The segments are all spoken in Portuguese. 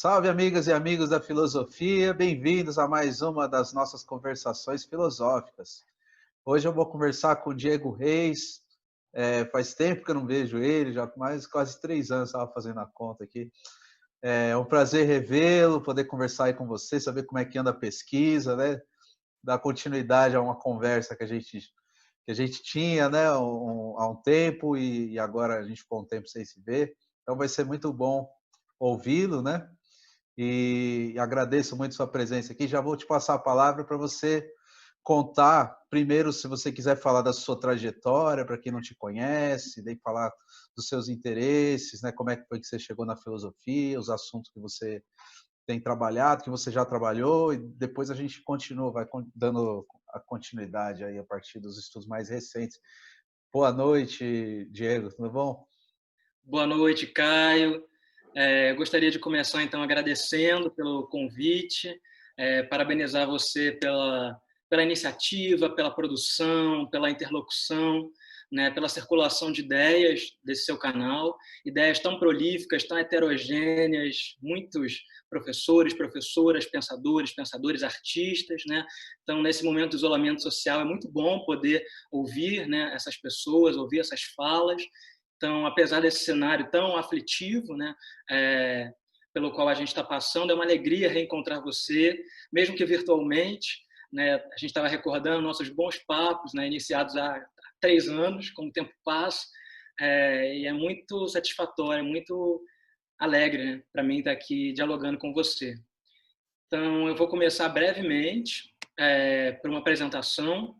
Salve, amigas e amigos da filosofia, bem-vindos a mais uma das nossas conversações filosóficas. Hoje eu vou conversar com o Diego Reis. Faz tempo que eu não vejo ele, já mais quase 3 anos, estava fazendo a conta aqui. É um prazer revê-lo, poder conversar aí com você, saber como é que anda a pesquisa, né? Dar continuidade a uma conversa que a gente tinha, né, há um tempo e agora a gente ficou um tempo sem se ver. Então vai ser muito bom ouvi-lo, né? E agradeço muito sua presença aqui. Já vou te passar a palavra para você contar, primeiro, se você quiser falar da sua trajetória, para quem não te conhece, daí falar dos seus interesses, né? Como é que foi que você chegou na filosofia, os assuntos que você tem trabalhado, que você já trabalhou, e depois a gente continua, vai dando a continuidade aí a partir dos estudos mais recentes. Boa noite, Diego, tudo bom? Boa noite, Caio. Gostaria de começar, então, agradecendo pelo convite, parabenizar você pela iniciativa, pela produção, pela interlocução, né, pela circulação de ideias desse seu canal, ideias tão prolíficas, tão heterogêneas, muitos professores, professoras, pensadores, artistas, né? Então, nesse momento de isolamento social, é muito bom poder ouvir, né, essas pessoas, ouvir essas falas. Então, apesar desse cenário tão aflitivo, né, pelo qual a gente está passando, é uma alegria reencontrar você, mesmo que virtualmente. Né, a gente estava recordando nossos bons papos, né, iniciados há 3 anos, como o tempo passa, e é muito satisfatório, muito alegre, né, para mim estar aqui dialogando com você. Então, eu vou começar brevemente por uma apresentação.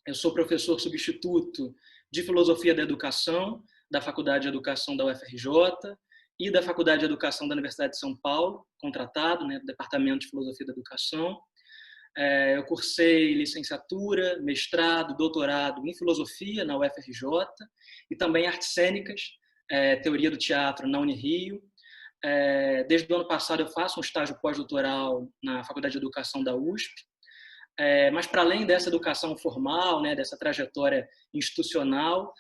Eu sou professor substituto de Filosofia da Educação da Faculdade de Educação da UFRJ e da Faculdade de Educação da Universidade de São Paulo, contratado, né, do Departamento de Filosofia da Educação. Eu cursei licenciatura, mestrado, doutorado em Filosofia na UFRJ e também Artes Cênicas, Teoria do Teatro na Unirio. Desde o ano passado eu faço um estágio pós-doutoral na Faculdade de Educação da USP. Mas, para além dessa educação formal, né, dessa trajetória institucional,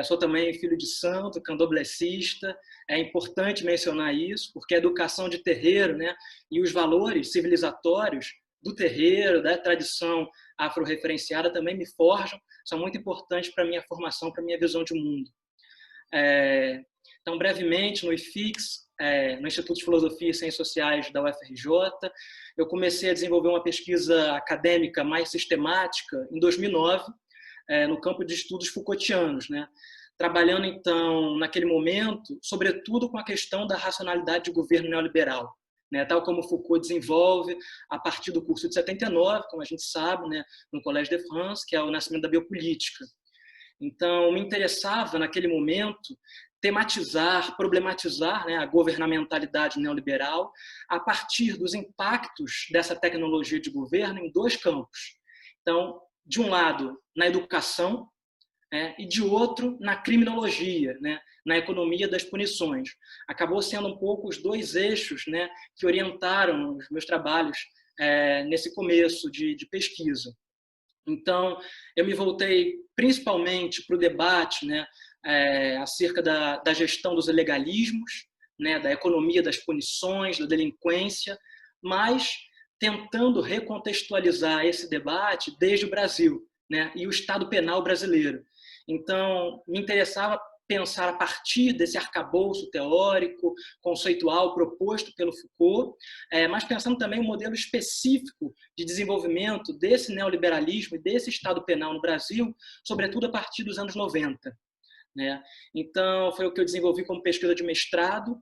sou também filho de santo, candomblessista. É importante mencionar isso, porque a educação de terreiro, né, e os valores civilizatórios do terreiro, da tradição afro-referenciada também me forjam, são muito importantes para a minha formação, para a minha visão de mundo. Então, brevemente, no IFIX, no Instituto de Filosofia e Ciências Sociais da UFRJ, eu comecei a desenvolver uma pesquisa acadêmica mais sistemática em 2009, no campo de estudos Foucaultianos, né? Trabalhando, então, naquele momento, sobretudo com a questão da racionalidade de governo neoliberal, né? Tal como Foucault desenvolve a partir do curso de 79, como a gente sabe, né, no Collège de France, que é o nascimento da biopolítica. Então, me interessava, naquele momento, tematizar, problematizar, né, a governamentalidade neoliberal a partir dos impactos dessa tecnologia de governo em dois campos. Então, de um lado, na educação, e de outro, na criminologia, né, na economia das punições. Acabou sendo um pouco os dois eixos, né, que orientaram os meus trabalhos nesse começo de pesquisa. Então, eu me voltei principalmente para o debate, né, acerca da gestão dos ilegalismos, né, da economia das punições, da delinquência, mas tentando recontextualizar esse debate desde o Brasil, né, e o Estado Penal brasileiro. Então, me interessava pensar a partir desse arcabouço teórico, conceitual proposto pelo Foucault, mas pensando também um modelo específico de desenvolvimento desse neoliberalismo e desse Estado penal no Brasil, sobretudo a partir dos anos 90. Né? Então, foi o que eu desenvolvi como pesquisa de mestrado,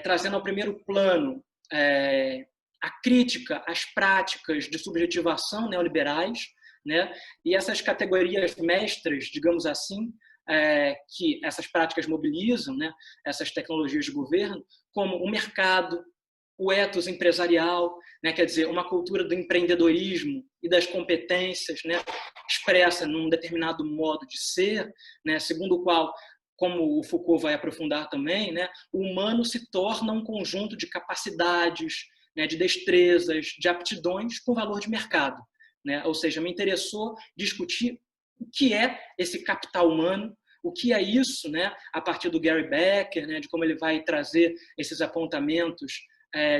trazendo ao primeiro plano a crítica às práticas de subjetivação neoliberais, né? E essas categorias mestras, digamos assim, que essas práticas mobilizam, né, essas tecnologias de governo, como o mercado, o ethos empresarial, né, quer dizer, uma cultura do empreendedorismo e das competências, né, expressa num determinado modo de ser, né, segundo o qual, como o Foucault vai aprofundar também, né, o humano se torna um conjunto de capacidades, né, de destrezas, de aptidões com valor de mercado. Né? Ou seja, me interessou discutir o que é esse capital humano, o que é isso, né, a partir do Gary Becker, né, de como ele vai trazer esses apontamentos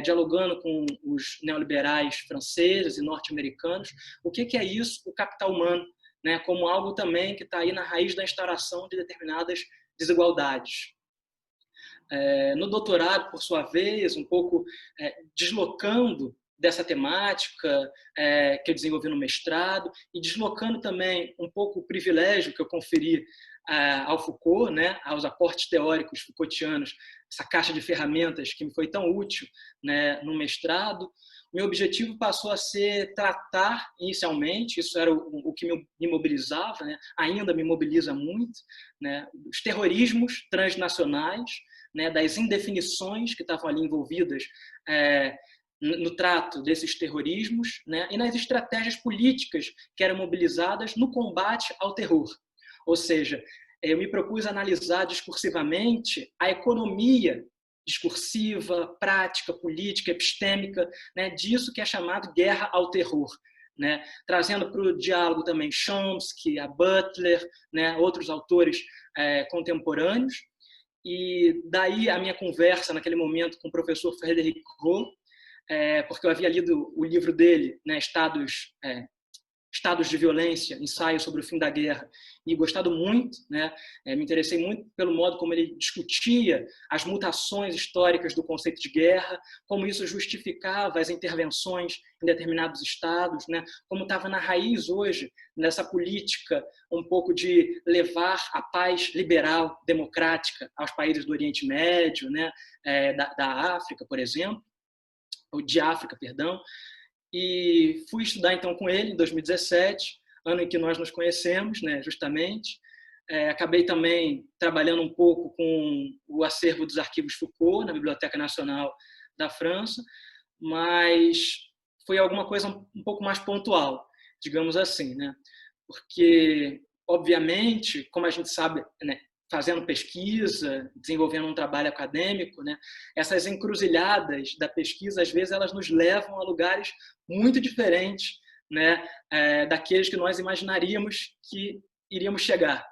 dialogando com os neoliberais franceses e norte-americanos, o que é isso, o capital humano, né, como algo também que está aí na raiz da instauração de determinadas desigualdades. No doutorado, por sua vez, um pouco deslocando dessa temática que eu desenvolvi no mestrado e deslocando também um pouco o privilégio que eu conferi ao Foucault, né, aos aportes teóricos Foucaultianos, essa caixa de ferramentas que me foi tão útil, né, no mestrado. Meu objetivo passou a ser tratar, inicialmente, isso era o que me mobilizava, né, ainda me mobiliza muito, né, os terrorismos transnacionais, né, das indefinições que estavam ali envolvidas no trato desses terrorismos, né, e nas estratégias políticas que eram mobilizadas no combate ao terror. Ou seja, eu me propus analisar discursivamente a economia discursiva, prática, política, epistêmica, né, disso que é chamado guerra ao terror, né, trazendo para o diálogo também Chomsky, a Butler, né, outros autores contemporâneos. E daí a minha conversa naquele momento com o professor Frederic Roux, porque eu havia lido o livro dele, né, Estados de Violência, ensaio sobre o fim da guerra, e gostado muito, né, me interessei muito pelo modo como ele discutia as mutações históricas do conceito de guerra, como isso justificava as intervenções em determinados estados, né, como estava na raiz hoje nessa política um pouco de levar a paz liberal, democrática aos países do Oriente Médio, né, da África, por exemplo, ou de África, perdão. E fui estudar então com ele em 2017, ano em que nós nos conhecemos, né, justamente. Acabei também trabalhando um pouco com o acervo dos arquivos Foucault na Biblioteca Nacional da França, mas foi alguma coisa um pouco mais pontual, digamos assim, né? Porque, obviamente, como a gente sabe, né, fazendo pesquisa, desenvolvendo um trabalho acadêmico, né, essas encruzilhadas da pesquisa, às vezes, elas nos levam a lugares muito diferentes, né, daqueles que nós imaginaríamos que iríamos chegar,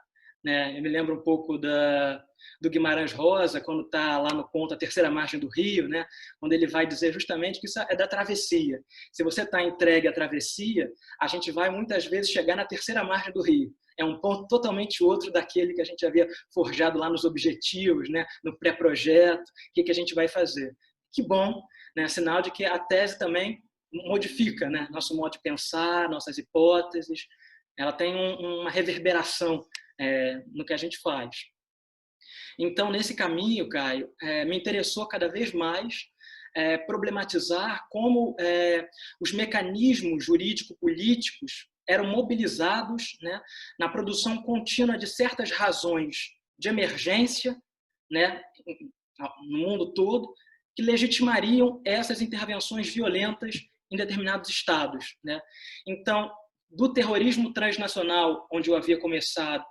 né? Eu me lembro um pouco do Guimarães Rosa, quando está lá no conto A Terceira Margem do Rio, né, quando ele vai dizer justamente que isso é da travessia. Se você está entregue à travessia, a gente vai muitas vezes chegar na terceira margem do rio. É um ponto totalmente outro daquele que a gente havia forjado lá nos objetivos, né, no pré-projeto, o que a gente vai fazer. Que bom, né, sinal de que a tese também modifica, né, nosso modo de pensar, nossas hipóteses, ela tem uma reverberação no que a gente faz. Então, nesse caminho, Caio, me interessou cada vez mais problematizar como os mecanismos jurídico-políticos eram mobilizados, né, na produção contínua de certas razões de emergência, né, no mundo todo, que legitimariam essas intervenções violentas em determinados estados, né? Então, do terrorismo transnacional, onde eu havia começado,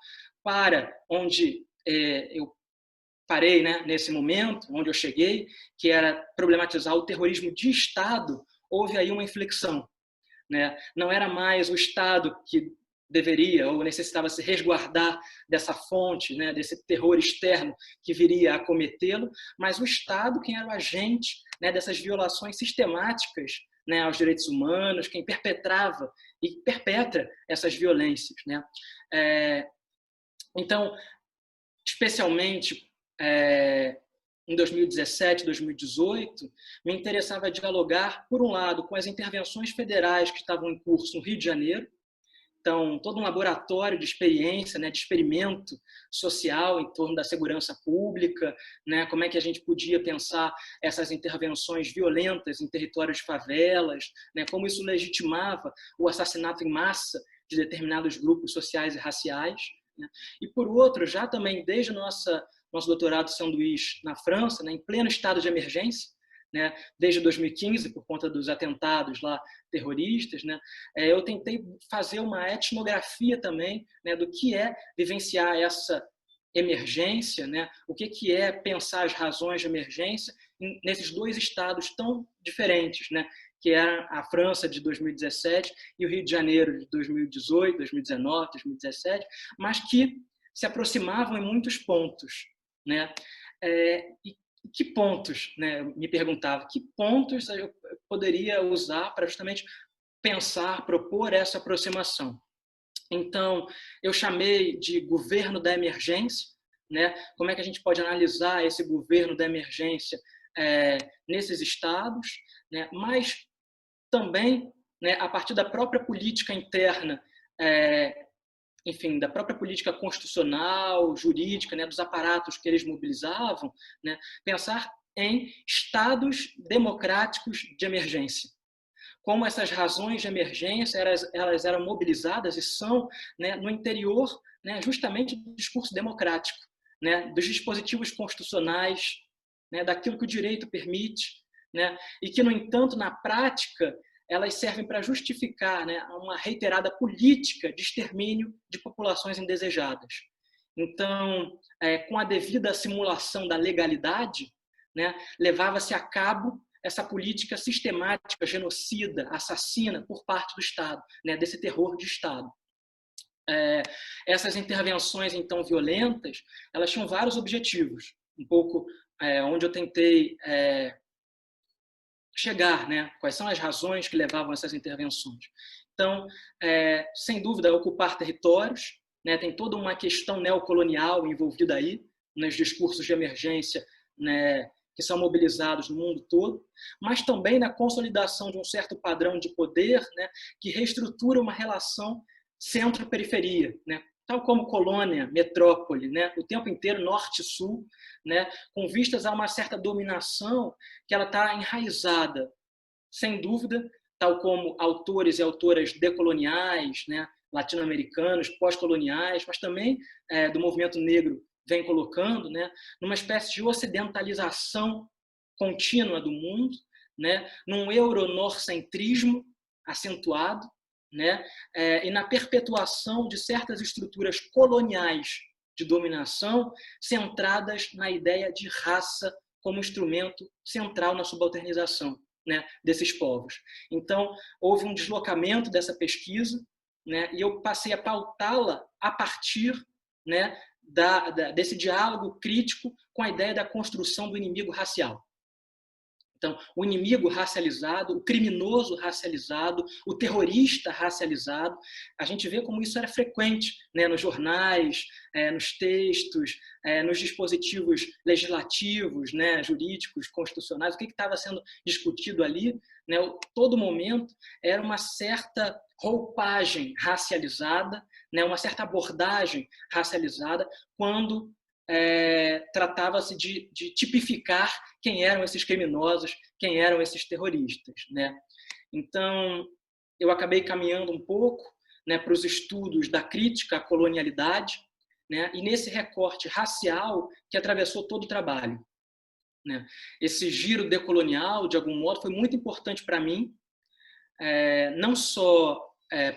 para onde eu parei, né, nesse momento, onde eu cheguei, que era problematizar o terrorismo de Estado, houve aí uma inflexão, né? Não era mais o Estado que deveria ou necessitava se resguardar dessa fonte, né, desse terror externo que viria a cometê-lo, mas o Estado quem era o agente, né, dessas violações sistemáticas, né, aos direitos humanos, quem perpetrava e perpetra essas violências, né? Então, especialmente em 2017, 2018, me interessava dialogar, por um lado, com as intervenções federais que estavam em curso no Rio de Janeiro, então, todo um laboratório de experiência, né, de experimento social em torno da segurança pública, né, como é que a gente podia pensar essas intervenções violentas em territórios de favelas, né, como isso legitimava o assassinato em massa de determinados grupos sociais e raciais, né. E, por outro, já também desde nosso doutorado sanduíche na França, né, em pleno estado de emergência, né, desde 2015, por conta dos atentados lá terroristas, né, eu tentei fazer uma etnografia também, né, do que é vivenciar essa emergência, né, o que é pensar as razões de emergência nesses dois estados tão diferentes, né, que é a França de 2017 e o Rio de Janeiro de 2018, 2019, 2017, mas que se aproximavam em muitos pontos, né? E que pontos, né, me perguntava, que pontos eu poderia usar para justamente pensar, propor essa aproximação. Então, eu chamei de governo da emergência, né? Como é que a gente pode analisar esse governo da emergência nesses estados, né? Mas também, né, a partir da própria política interna, enfim, da própria política constitucional, jurídica, né, dos aparatos que eles mobilizavam, né, pensar em estados democráticos de emergência. Como essas razões de emergência elas eram mobilizadas e são, né, no interior, né, justamente do discurso democrático, né, dos dispositivos constitucionais, né, daquilo que o direito permite, né, e que, no entanto, na prática, elas servem para justificar, né, uma reiterada política de extermínio de populações indesejadas. Então, com a devida simulação da legalidade, né, levava-se a cabo essa política sistemática, genocida, assassina por parte do Estado, né, desse terror de Estado. Essas intervenções, então, violentas, elas tinham vários objetivos, um pouco onde eu tentei chegar, né? Quais são as razões que levavam a essas intervenções. Então, sem dúvida, ocupar territórios, né? Tem toda uma questão neocolonial envolvida aí, nos discursos de emergência, né, que são mobilizados no mundo todo, mas também na consolidação de um certo padrão de poder, né, que reestrutura uma relação centro-periferia, né? Tal como colônia, metrópole, né, o tempo inteiro norte e sul, né, com vistas a uma certa dominação que ela está enraizada, sem dúvida, tal como autores e autoras decoloniais, né, latino-americanos, pós-coloniais, mas também do movimento negro vem colocando, né, numa espécie de ocidentalização contínua do mundo, né, num euronorcentrismo acentuado, né, e na perpetuação de certas estruturas coloniais de dominação centradas na ideia de raça como instrumento central na subalternização, né, desses povos. Então, houve um deslocamento dessa pesquisa, né, e eu passei a pautá-la a partir, né, desse diálogo crítico com a ideia da construção do inimigo racial. Então, o inimigo racializado, o criminoso racializado, o terrorista racializado, a gente vê como isso era frequente, né, nos jornais, nos textos, nos dispositivos legislativos, né, jurídicos, constitucionais, o que estava sendo discutido ali, né, todo momento era uma certa roupagem racializada, né, uma certa abordagem racializada, quando tratava-se de tipificar quem eram esses criminosos, quem eram esses terroristas, né? Então, eu acabei caminhando um pouco, né, para os estudos da crítica à colonialidade, né, e nesse recorte racial que atravessou todo o trabalho, né? Esse giro decolonial, de algum modo, foi muito importante para mim, não só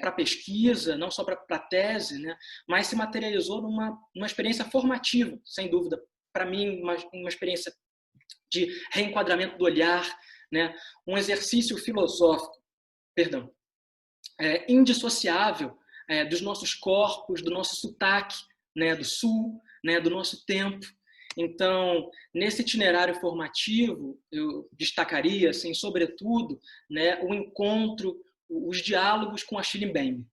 para a pesquisa, não só para a tese, né, mas se materializou numa experiência formativa, sem dúvida. Para mim, uma experiência de reenquadramento do olhar, né, um exercício filosófico, indissociável dos nossos corpos, do nosso sotaque, né, do sul, né, do nosso tempo. Então, nesse itinerário formativo, eu destacaria, assim, sobretudo, né, o encontro, os diálogos com Achille Mbembe,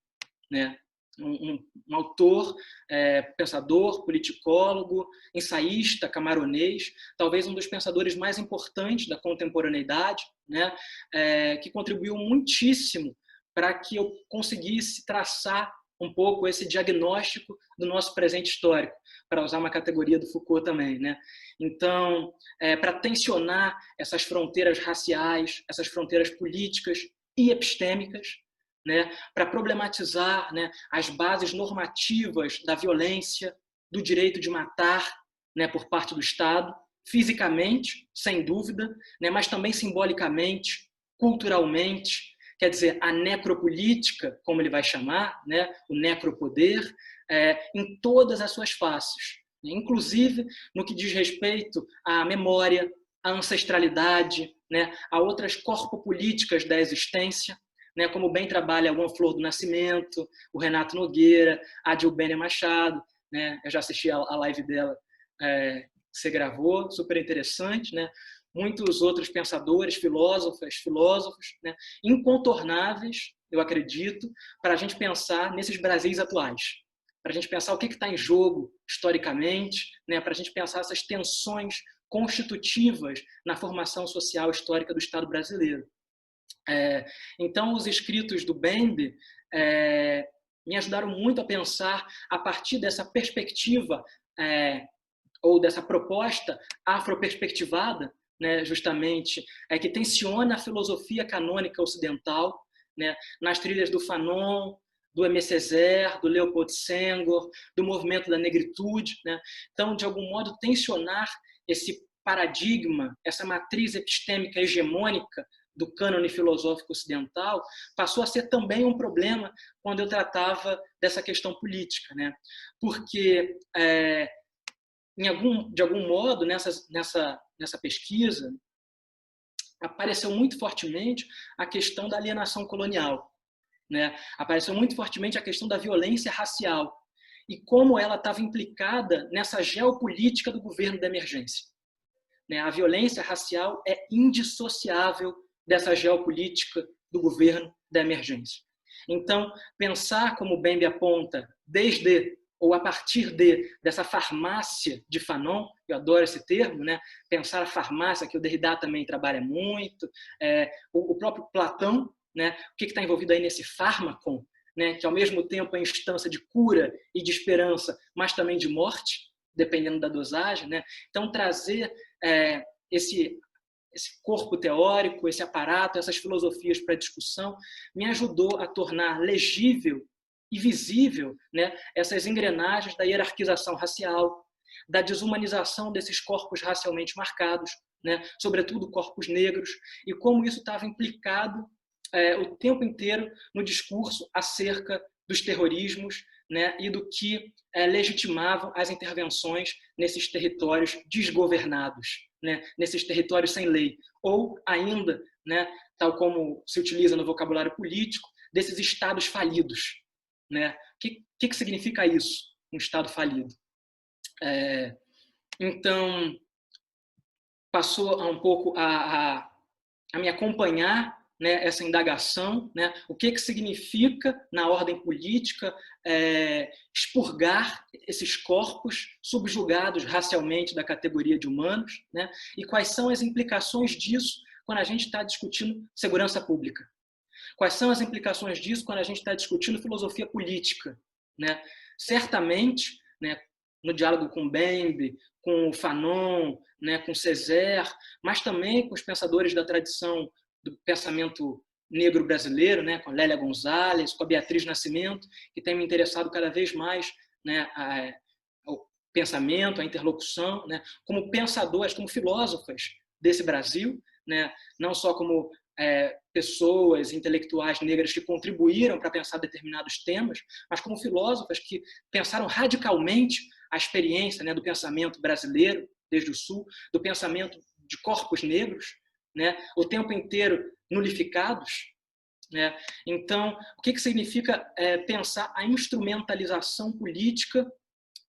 né? Um autor, pensador, politicólogo, ensaísta, camaronês, talvez um dos pensadores mais importantes da contemporaneidade, né? Que contribuiu muitíssimo para que eu conseguisse traçar um pouco esse diagnóstico do nosso presente histórico, para usar uma categoria do Foucault também, né? Então, para tensionar essas fronteiras raciais, essas fronteiras políticas e epistêmicas, né, para problematizar, né, as bases normativas da violência, do direito de matar, né, por parte do Estado, fisicamente, sem dúvida, né, mas também simbolicamente, culturalmente, quer dizer, a necropolítica, como ele vai chamar, né, o necropoder, em todas as suas faces, inclusive no que diz respeito à memória, à ancestralidade, né, a outras corpopolíticas da existência, né, como bem trabalha a Juan Flor do Nascimento, o Renato Nogueira, a Dilbênia Machado, né, eu já assisti a live dela você gravou, super interessante, né? Muitos outros pensadores, filósofos, né? Incontornáveis, eu acredito, para a gente pensar nesses Brasis atuais, para a gente pensar o que está em jogo historicamente, né? Para a gente pensar essas tensões constitutivas na formação social histórica do Estado brasileiro. Então, os escritos do Bembe me ajudaram muito a pensar a partir dessa perspectiva ou dessa proposta afroperspectivada, né, justamente, que tensiona a filosofia canônica ocidental, né, nas trilhas do Fanon, do Aimé Césaire, do Leopold Senghor, do movimento da negritude, né? Então, de algum modo, tensionar esse paradigma, essa matriz epistêmica hegemônica do cânone filosófico ocidental, passou a ser também um problema quando eu tratava dessa questão política, né? Porque, de algum modo, nessa pesquisa, apareceu muito fortemente a questão da alienação colonial, né? Apareceu muito fortemente a questão da violência racial e como ela estava implicada nessa geopolítica do governo da emergência, né? A violência racial é indissociável dessa geopolítica do governo da emergência. Então, pensar, como o Bembe aponta, desde ou a partir dessa farmácia de Fanon, eu adoro esse termo, né? Pensar a farmácia, que o Derrida também trabalha muito, o próprio Platão, né? O que está envolvido aí nesse fármaco, né? Que ao mesmo tempo é instância de cura e de esperança, mas também de morte, dependendo da dosagem, né? Então, trazer esse corpo teórico, esse aparato, essas filosofias para discussão, me ajudou a tornar legível e visível, né, essas engrenagens da hierarquização racial, da desumanização desses corpos racialmente marcados, né, sobretudo corpos negros, e como isso estava implicado o tempo inteiro no discurso acerca dos terrorismos, né, e do que legitimavam as intervenções nesses territórios desgovernados, né, nesses territórios sem lei, ou ainda, né, tal como se utiliza no vocabulário político, desses estados falidos, né? O que significa isso, um estado falido? Então, passou um pouco a me acompanhar, né, essa indagação, né, o que significa, na ordem política, expurgar esses corpos subjugados racialmente da categoria de humanos, né, e quais são as implicações disso quando a gente está discutindo segurança pública. Quais são as implicações disso quando a gente está discutindo filosofia política, né? Certamente, né, no diálogo com Bembe, com o Fanon, né, com Césaire, mas também com os pensadores da tradição do pensamento negro brasileiro, né, com a Lélia Gonzalez, com a Beatriz Nascimento, que tem me interessado cada vez mais, né, ao pensamento, à interlocução, né, como pensadoras, como filósofas desse Brasil, né, não só como pessoas intelectuais negras que contribuíram para pensar determinados temas, mas como filósofas que pensaram radicalmente a experiência, né, do pensamento brasileiro, desde o Sul, do pensamento de corpos negros, né, o tempo inteiro nulificados, né? Então, o que significa pensar a instrumentalização política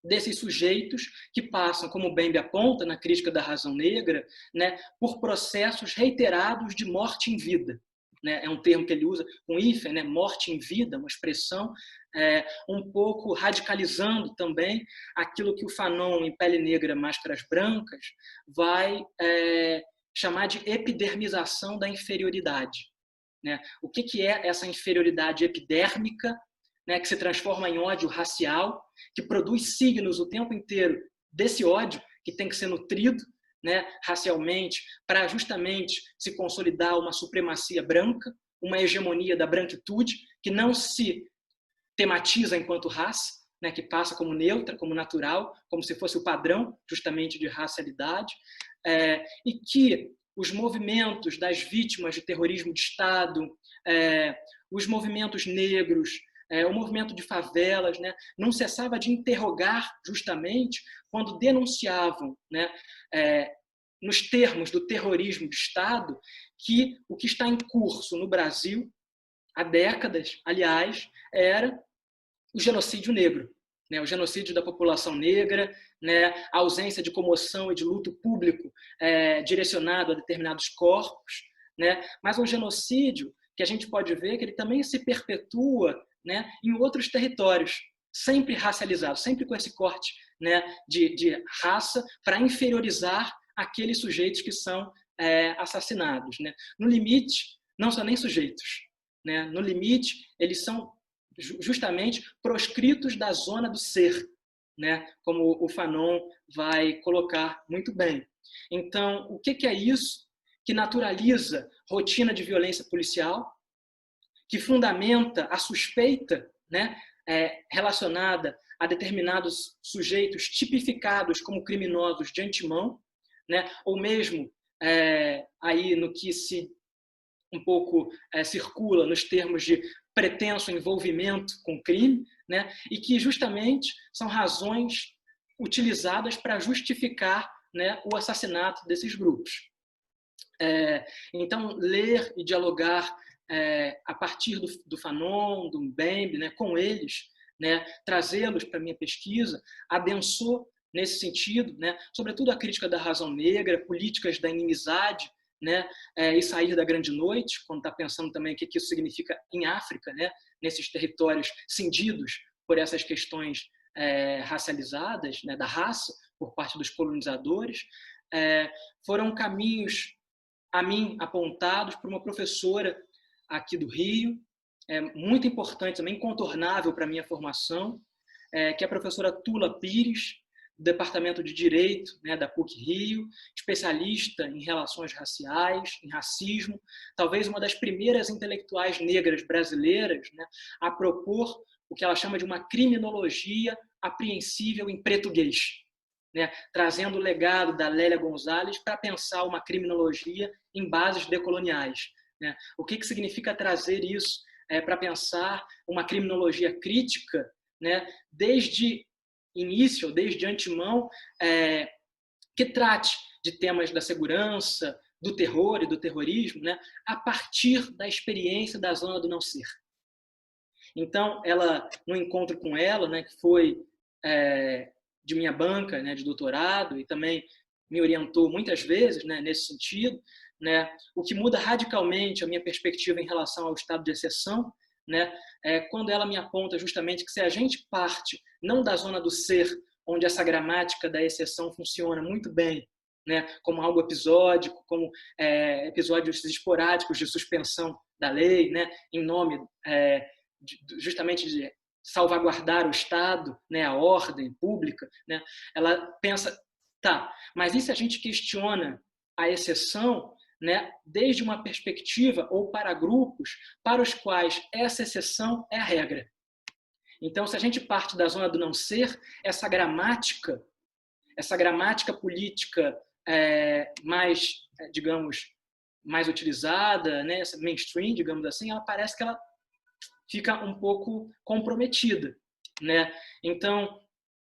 desses sujeitos que passam, como o Bembe aponta na crítica da razão negra, né, por processos reiterados de morte em vida. Né? É um termo que ele usa com hífen, né, morte em vida, uma expressão um pouco radicalizando também aquilo que o Fanon, em Pele Negra, Máscaras Brancas, vai chamar de epidermização da inferioridade. Né? O que é essa inferioridade epidérmica, né, que se transforma em ódio racial, que produz signos o tempo inteiro desse ódio que tem que ser nutrido, né, racialmente, para justamente se consolidar uma supremacia branca, uma hegemonia da branquitude, que não se tematiza enquanto raça, né, que passa como neutra, como natural, como se fosse o padrão justamente de racialidade, e que os movimentos das vítimas de terrorismo de Estado, os movimentos negros, o movimento de favelas, né, não cessava de interrogar justamente quando denunciavam, né, nos termos do terrorismo de Estado, que o que está em curso no Brasil, há décadas, aliás, era o genocídio negro. né, o genocídio da população negra, né, a ausência de comoção e de luto público direcionado a determinados corpos, né, mas um genocídio que a gente pode ver que ele também se perpetua, né, em outros territórios, sempre racializado, sempre com esse corte, né, de raça para inferiorizar aqueles sujeitos que são assassinados, né. No limite, não são nem sujeitos, né, no limite, eles são justamente proscritos da zona do ser, né, como o Fanon vai colocar muito bem. Então, o que é isso que naturaliza rotina de violência policial, que fundamenta a suspeita, né, relacionada a determinados sujeitos tipificados como criminosos de antemão, né, ou mesmo aí no que se um pouco circula nos termos de pretenso envolvimento com crime, né, e que justamente são razões utilizadas para justificar, né, o assassinato desses grupos. Então, ler e dialogar a partir do Fanon, do Mbembe, né, com eles, né, trazê-los para a minha pesquisa, adensou nesse sentido, né, sobretudo a crítica da razão negra, políticas da inimizade, né, e sair da grande noite, quando está pensando também o que isso significa em África, né, nesses territórios cindidos por essas questões racializadas, né, da raça, por parte dos colonizadores, foram caminhos a mim apontados por uma professora aqui do Rio, muito importante também, incontornável para a minha formação, que é a professora Tula Pires, do Departamento de Direito, né, da PUC-Rio, especialista em relações raciais, em racismo, talvez uma das primeiras intelectuais negras brasileiras, né, a propor o que ela chama de uma criminologia apreensível em português, né, trazendo o legado da Lélia Gonzalez para pensar uma criminologia em bases decoloniais. Né? O que significa trazer isso para pensar uma criminologia crítica, né, desde início, desde antemão, que trate de temas da segurança, do terror e do terrorismo, né, a partir da experiência da zona do não ser. Então, no encontro com ela, né, que foi de minha banca, né, de doutorado, e também me orientou muitas vezes, né, nesse sentido, né, o que muda radicalmente a minha perspectiva em relação ao estado de exceção, né, quando ela me aponta justamente que se a gente parte não da zona do ser, onde essa gramática da exceção funciona muito bem, né, como algo episódico, como episódios esporádicos de suspensão da lei, né, em nome justamente de salvaguardar o Estado, né, a ordem pública, né, ela pensa, tá, mas e se a gente questiona a exceção, né, desde uma perspectiva ou para grupos para os quais essa exceção é a regra? Então, se a gente parte da zona do não ser, essa gramática política mais, digamos, mais utilizada, né, essa mainstream, digamos assim, ela parece que ela fica um pouco comprometida, né? Então,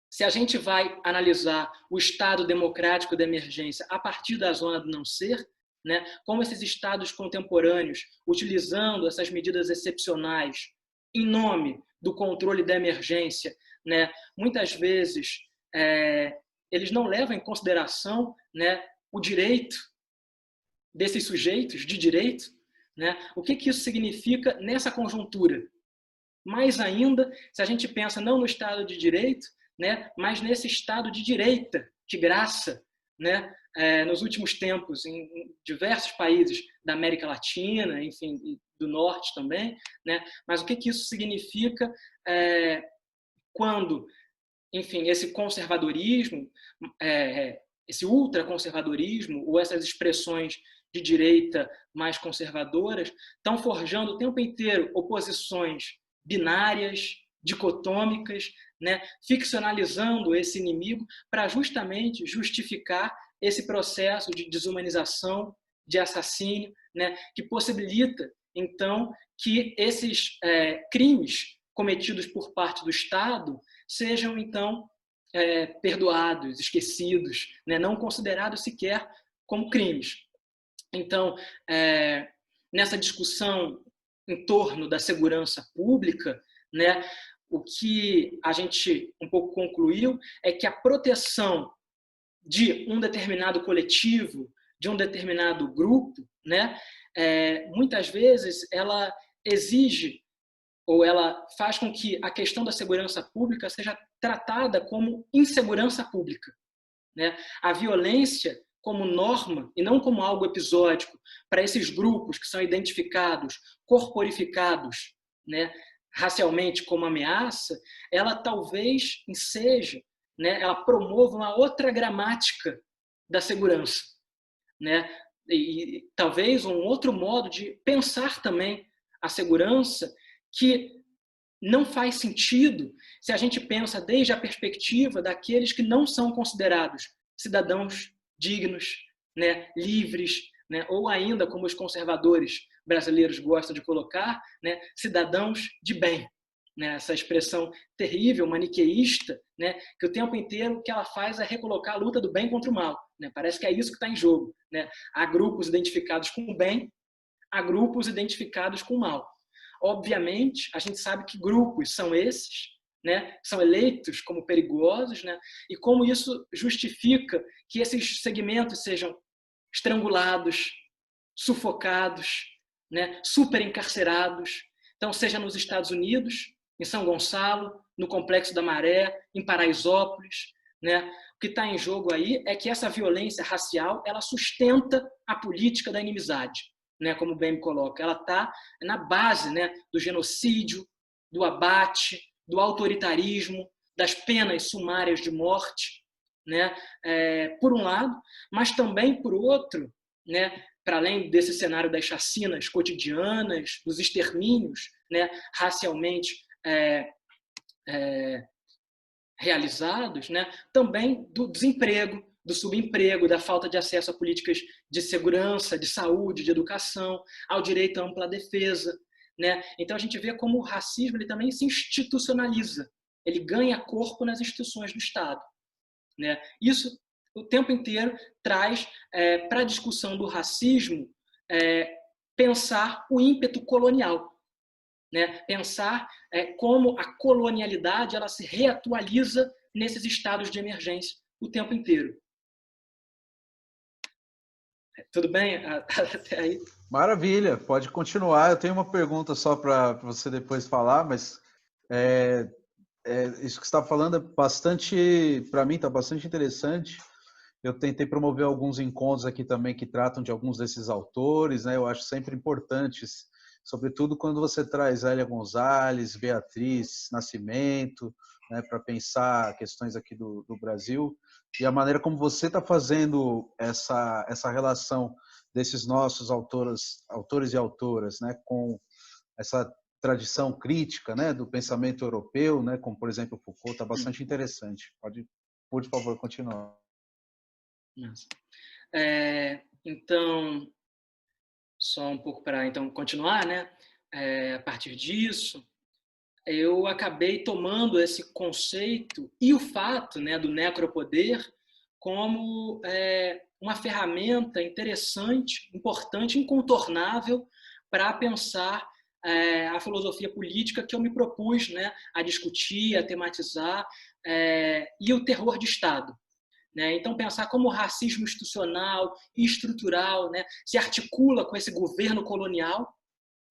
se a gente vai analisar o estado democrático da emergência a partir da zona do não ser, né, como esses estados contemporâneos, utilizando essas medidas excepcionais em nome do controle da emergência, né, muitas vezes eles não levam em consideração, né, o direito desses sujeitos de direito, né? O que isso significa nessa conjuntura? Mais ainda, se a gente pensa não no Estado de Direito, né, mas nesse Estado de direita, de graça, né, nos últimos tempos, em diversos países da América Latina, enfim, do Norte também, né, mas o que isso significa quando, enfim, esse conservadorismo, esse ultraconservadorismo, ou essas expressões de direita mais conservadoras, estão forjando o tempo inteiro oposições binárias, dicotômicas, né, ficcionalizando esse inimigo para justamente justificar esse processo de desumanização, de assassínio, né, que possibilita, então, que esses crimes cometidos por parte do Estado sejam, então, perdoados, esquecidos, né, não considerados sequer como crimes. Então, nessa discussão em torno da segurança pública, né, o que a gente um pouco concluiu é que a proteção de um determinado coletivo, de um determinado grupo, né, muitas vezes ela exige ou ela faz com que a questão da segurança pública seja tratada como insegurança pública, né? A violência como norma e não como algo episódico para esses grupos que são identificados, corporificados, né, racialmente como ameaça, ela talvez seja, né, ela promova uma outra gramática da segurança, né? E talvez um outro modo de pensar também a segurança que não faz sentido se a gente pensa desde a perspectiva daqueles que não são considerados cidadãos dignos, né, livres, né, ou ainda, como os conservadores brasileiros gostam de colocar, né, cidadãos de bem. Né, essa expressão terrível, maniqueísta, né, que o tempo inteiro o que ela faz é recolocar a luta do bem contra o mal. Né, parece que é isso que está em jogo. Né? Há grupos identificados com o bem, há grupos identificados com o mal. Obviamente, a gente sabe que grupos são esses, né, são eleitos como perigosos, né, e como isso justifica que esses segmentos sejam estrangulados, sufocados, né, superencarcerados. Então, seja nos Estados Unidos, em São Gonçalo, no Complexo da Maré, em Paraisópolis, né, o que está em jogo aí é que essa violência racial ela sustenta a política da inimizade. Né, como bem me coloca, ela está na base, né, do genocídio, do abate, do autoritarismo, das penas sumárias de morte, né, por um lado, mas também por outro, né, para além desse cenário das chacinas cotidianas, dos extermínios, né, racialmente realizados, né, também do desemprego, do subemprego, da falta de acesso a políticas de segurança, de saúde, de educação, ao direito à ampla defesa. Né? Então, a gente vê como o racismo ele também se institucionaliza, ele ganha corpo nas instituições do Estado. Né? Isso, o tempo inteiro, traz para a discussão do racismo pensar o ímpeto colonial. Né? Pensar como a colonialidade ela se reatualiza nesses estados de emergência o tempo inteiro. Tudo bem até aí? Maravilha, pode continuar. Eu tenho uma pergunta só para você depois falar, mas isso que você está falando é bastante, para mim, está bastante interessante. Eu tentei promover alguns encontros aqui também que tratam de alguns desses autores, né? Eu acho sempre importantes, sobretudo quando você traz Elia Gonzalez, Beatriz Nascimento, né, para pensar questões aqui do Brasil, e a maneira como você está fazendo essa relação desses nossos autores e autoras, né, com essa tradição crítica, né, do pensamento europeu, né, como por exemplo Foucault, está bastante interessante. Pode, por favor, continuar. Então, só um pouco para então continuar, né? A partir disso, eu acabei tomando esse conceito e o fato, né, do necropoder como uma ferramenta interessante, importante, incontornável para pensar a filosofia política que eu me propus, né, a discutir, a tematizar, e o terror de Estado. Né? Então, pensar como o racismo institucional e estrutural, né, se articula com esse governo colonial,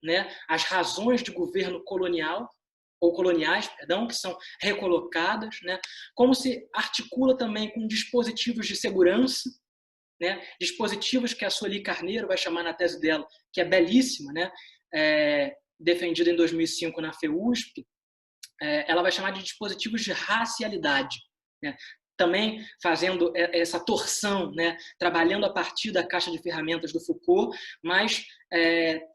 né, as razões de governo colonial, ou coloniais, perdão, que são recolocadas, né, como se articula também com dispositivos de segurança, né, dispositivos que a Sueli Carneiro vai chamar na tese dela, que é belíssima, né, defendida em 2005 na FEUSP, ela vai chamar de dispositivos de racialidade, né, também fazendo essa torção, né, trabalhando a partir da caixa de ferramentas do Foucault, mas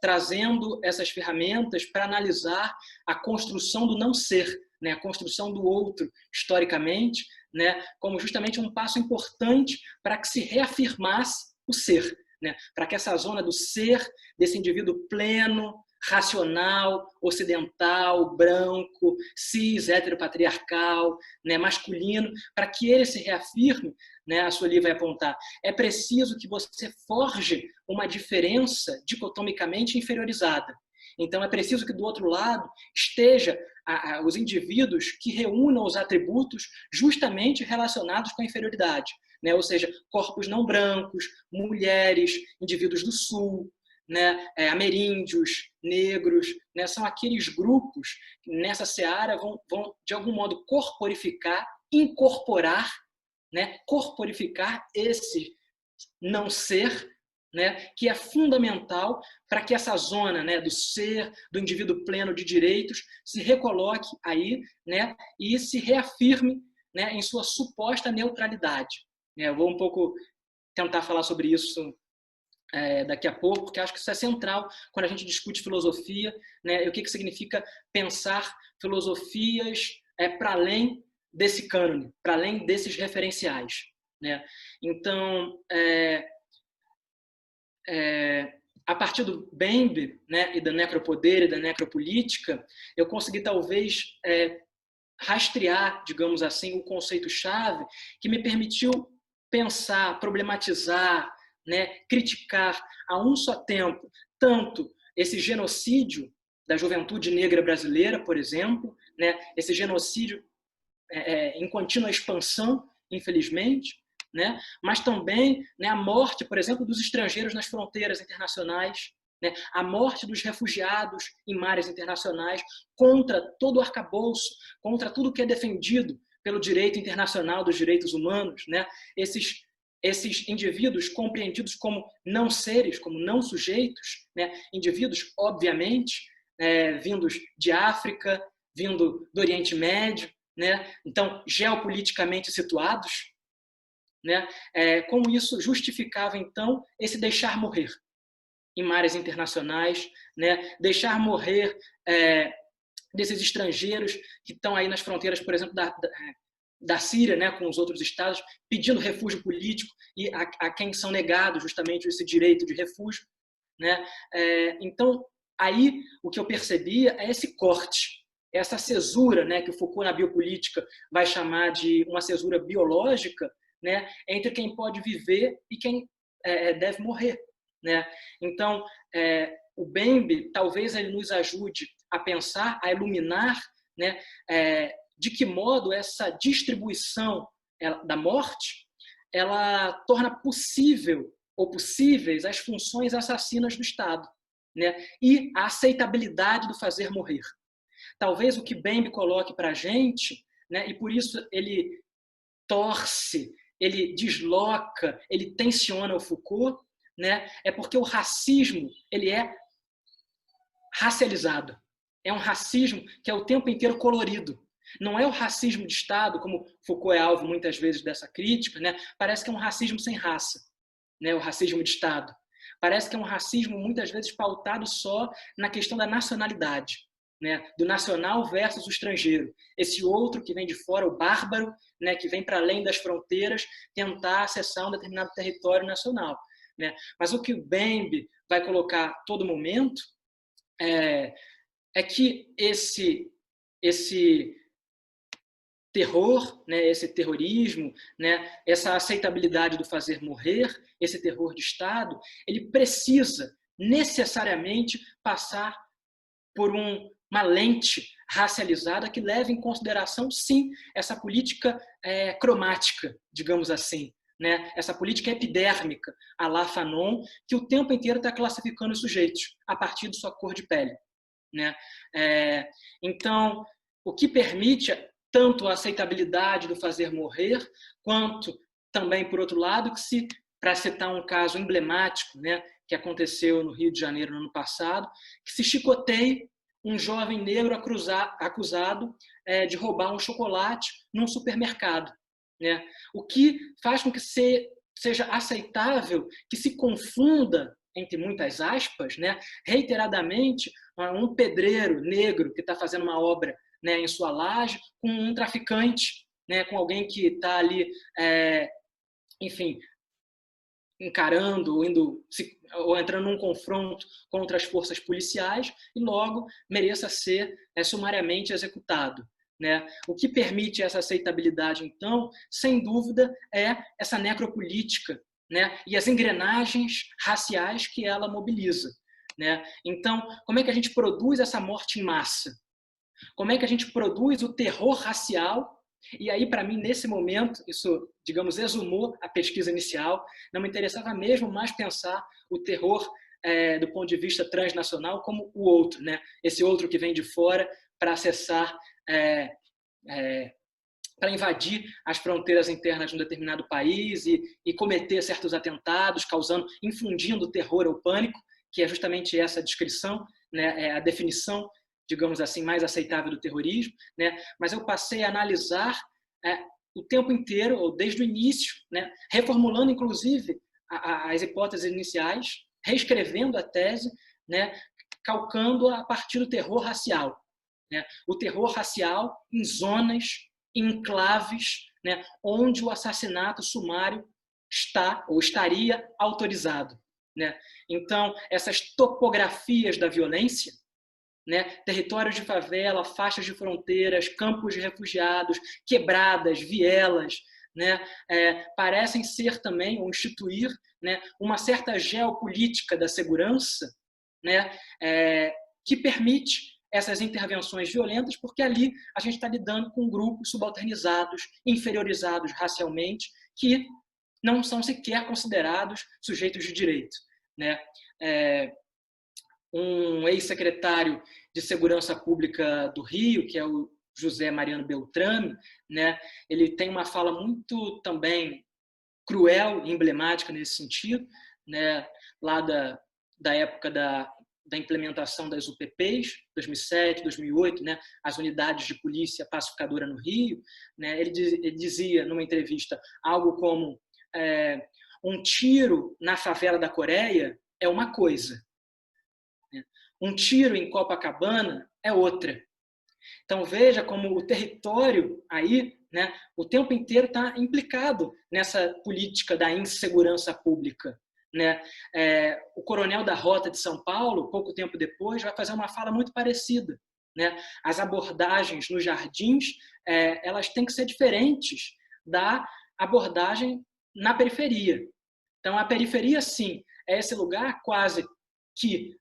trazendo essas ferramentas para analisar a construção do não ser, né, a construção do outro historicamente, né, como justamente um passo importante para que se reafirmasse o ser, né, para que essa zona do ser, desse indivíduo pleno, racional, ocidental, branco, cis, heteropatriarcal, né, masculino, para que ele se reafirme, né, a Sueli vai apontar, é preciso que você forje uma diferença dicotomicamente inferiorizada. Então, é preciso que, do outro lado, esteja os indivíduos que reúnam os atributos justamente relacionados com a inferioridade, né? Ou seja, corpos não brancos, mulheres, indivíduos do sul, né? Ameríndios, negros, né? São aqueles grupos que nessa seara vão de algum modo, corporificar, incorporar, né? Corporificar esse não ser, né, que é fundamental para que essa zona, né, do ser, do indivíduo pleno de direitos, se recoloque aí, né, e se reafirme, né, em sua suposta neutralidade. Eu vou um pouco tentar falar sobre isso daqui a pouco, porque acho que isso é central quando a gente discute filosofia, né, e o que significa pensar filosofias para além desse cânone, para além desses referenciais, né? Então, a partir do Bembe, né, e da necropoder e da necropolítica, eu consegui talvez rastrear, digamos assim, o conceito-chave que me permitiu pensar, problematizar, né, criticar a um só tempo tanto esse genocídio da juventude negra brasileira, por exemplo, né, esse genocídio em contínua expansão, infelizmente, né, mas também, né, a morte, por exemplo, dos estrangeiros nas fronteiras internacionais, né, a morte dos refugiados em mares internacionais, contra todo o arcabouço, contra tudo que é defendido pelo direito internacional dos direitos humanos, né, esses indivíduos compreendidos como não seres, como não sujeitos, né, indivíduos, obviamente, vindos de África, vindo do Oriente Médio, né, então geopoliticamente situados, né, como isso justificava, então, esse deixar morrer em mares internacionais, né, deixar morrer desses estrangeiros que estão aí nas fronteiras, por exemplo, da Síria, né, com os outros estados, pedindo refúgio político e a quem são negados justamente esse direito de refúgio, né? Então, aí o que eu percebia é esse corte, essa cesura, né, que o Foucault na biopolítica vai chamar de uma cesura biológica, né, entre quem pode viver e quem deve morrer, né? Então, o Bembe talvez ele nos ajude a pensar, a iluminar, né, de que modo essa distribuição da morte ela torna possível ou possíveis as funções assassinas do Estado, né, e a aceitabilidade do fazer morrer. Talvez o que Bembe coloque para a gente, né, e por isso ele torce, ele desloca, ele tensiona o Foucault, né, é porque o racismo ele é racializado. É um racismo que é o tempo inteiro colorido. Não é o racismo de Estado, como Foucault é alvo muitas vezes dessa crítica, né? Parece que é um racismo sem raça, né? O racismo de Estado. Parece que é um racismo muitas vezes pautado só na questão da nacionalidade, né? Do nacional versus o estrangeiro. Esse outro que vem de fora, o bárbaro, né? Que vem para além das fronteiras tentar acessar um determinado território nacional, né? Mas o que o Bembe vai colocar a todo momento é que esse terror, né, esse terrorismo, né, essa aceitabilidade do fazer morrer, esse terror de Estado, ele precisa necessariamente passar por uma lente racializada que leve em consideração, sim, essa política cromática, digamos assim, né? Essa política epidérmica, à la Fanon, que o tempo inteiro está classificando os sujeitos a partir de sua cor de pele, né? Então, o que permite tanto a aceitabilidade do fazer morrer, quanto também, por outro lado, que se, para citar um caso emblemático, né, que aconteceu no Rio de Janeiro no ano passado, que se chicoteie um jovem negro acusado de roubar um chocolate num supermercado, né? O que faz com que seja aceitável que se confunda, entre muitas aspas, né, reiteradamente, um pedreiro negro que está fazendo uma obra, né, em sua laje, com um traficante, né, com alguém que está ali, enfim, encarando, ou entrando num confronto contra as forças policiais e logo mereça ser sumariamente executado, né? O que permite essa aceitabilidade, então, sem dúvida, é essa necropolítica, né, e as engrenagens raciais que ela mobiliza, né? Então, como é que a gente produz essa morte em massa? Como é que a gente produz o terror racial? E aí, para mim, nesse momento, isso, digamos, exumou a pesquisa inicial. Não me interessava mesmo mais pensar o terror do ponto de vista transnacional como o outro, né? Esse outro que vem de fora para acessar, para invadir as fronteiras internas de um determinado país e cometer certos atentados, infundindo terror ou pânico, que é justamente essa descrição, né? É a definição, digamos assim, mais aceitável do terrorismo, né? Mas eu passei a analisar o tempo inteiro, ou desde o início, né? Reformulando, inclusive, as hipóteses iniciais, reescrevendo a tese, né? Calcando a partir do terror racial, né? O terror racial em zonas, em enclaves, né? Onde o assassinato sumário está ou estaria autorizado, né? Então, essas topografias da violência, né? Territórios de favela, faixas de fronteiras, campos de refugiados, quebradas, vielas, né? Parecem ser também, ou instituir, né? Uma certa geopolítica da segurança, né? Que permite essas intervenções violentas, porque ali a gente está lidando com grupos subalternizados, inferiorizados racialmente, que não são sequer considerados sujeitos de direito, né? Um ex-secretário de Segurança Pública do Rio, que é o José Mariano Beltrame, né? Ele tem uma fala muito também cruel e emblemática nesse sentido, né? Lá da época da implementação das UPPs, 2007, 2008, né? As unidades de polícia pacificadora no Rio, né? Ele dizia numa entrevista algo como um tiro na favela da Coreia é uma coisa, um tiro em Copacabana é outra. Então veja como o território aí, né, o tempo inteiro está implicado nessa política da insegurança pública, né? O coronel da Rota de São Paulo, pouco tempo depois, vai fazer uma fala muito parecida, né? As abordagens nos jardins, elas têm que ser diferentes da abordagem na periferia. Então a periferia, sim, é esse lugar quase que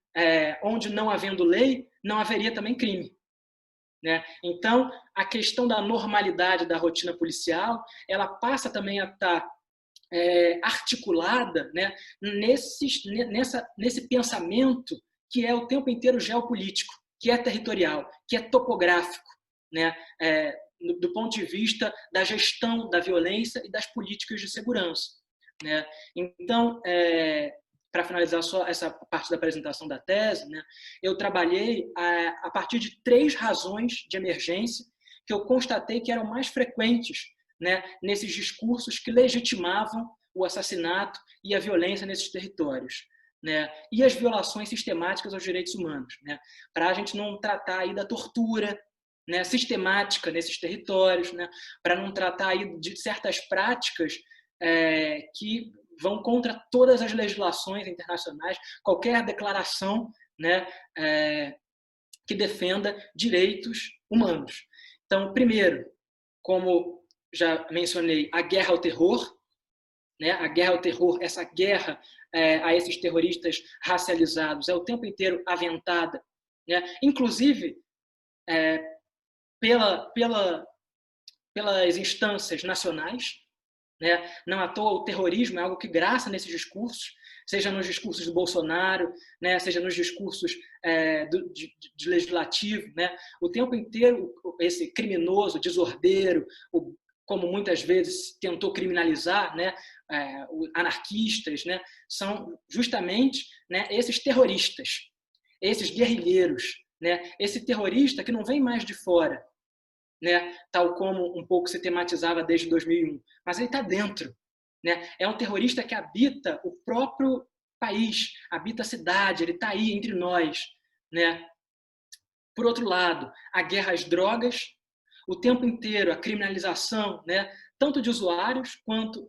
onde não havendo lei, não haveria também crime, né? Então, a questão da normalidade da rotina policial, ela passa também a estar articulada, né, nesse pensamento que é o tempo inteiro geopolítico, que é territorial, que é topográfico, né, do ponto de vista da gestão da violência e das políticas de segurança, né? Então, para finalizar só essa parte da apresentação da tese, né, eu trabalhei a partir de 3 razões de emergência que eu constatei que eram mais frequentes, né, nesses discursos que legitimavam o assassinato e a violência nesses territórios, né, e as violações sistemáticas aos direitos humanos, né, para a gente não tratar aí da tortura, né, sistemática nesses territórios, né, para não tratar aí de certas práticas que vão contra todas as legislações internacionais, qualquer declaração, né, que defenda direitos humanos. Então, primeiro, como já mencionei, a guerra ao terror, né, a guerra ao terror, essa guerra a esses terroristas racializados é o tempo inteiro aventada, né, inclusive pelas instâncias nacionais, né? Não à toa o terrorismo é algo que graça nesses discursos, seja nos discursos do Bolsonaro, né? Seja nos discursos de legislativo, né? O tempo inteiro esse criminoso, desordeiro, como muitas vezes tentou criminalizar, né? Anarquistas, né? São justamente, né, esses terroristas, esses guerrilheiros, né? Esse terrorista que não vem mais de fora, né, tal como um pouco se tematizava desde 2001, mas ele está dentro, né? É um terrorista que habita o próprio país, habita a cidade, ele está aí entre nós, né? Por outro lado, a guerra às drogas, o tempo inteiro a criminalização, né, tanto de usuários quanto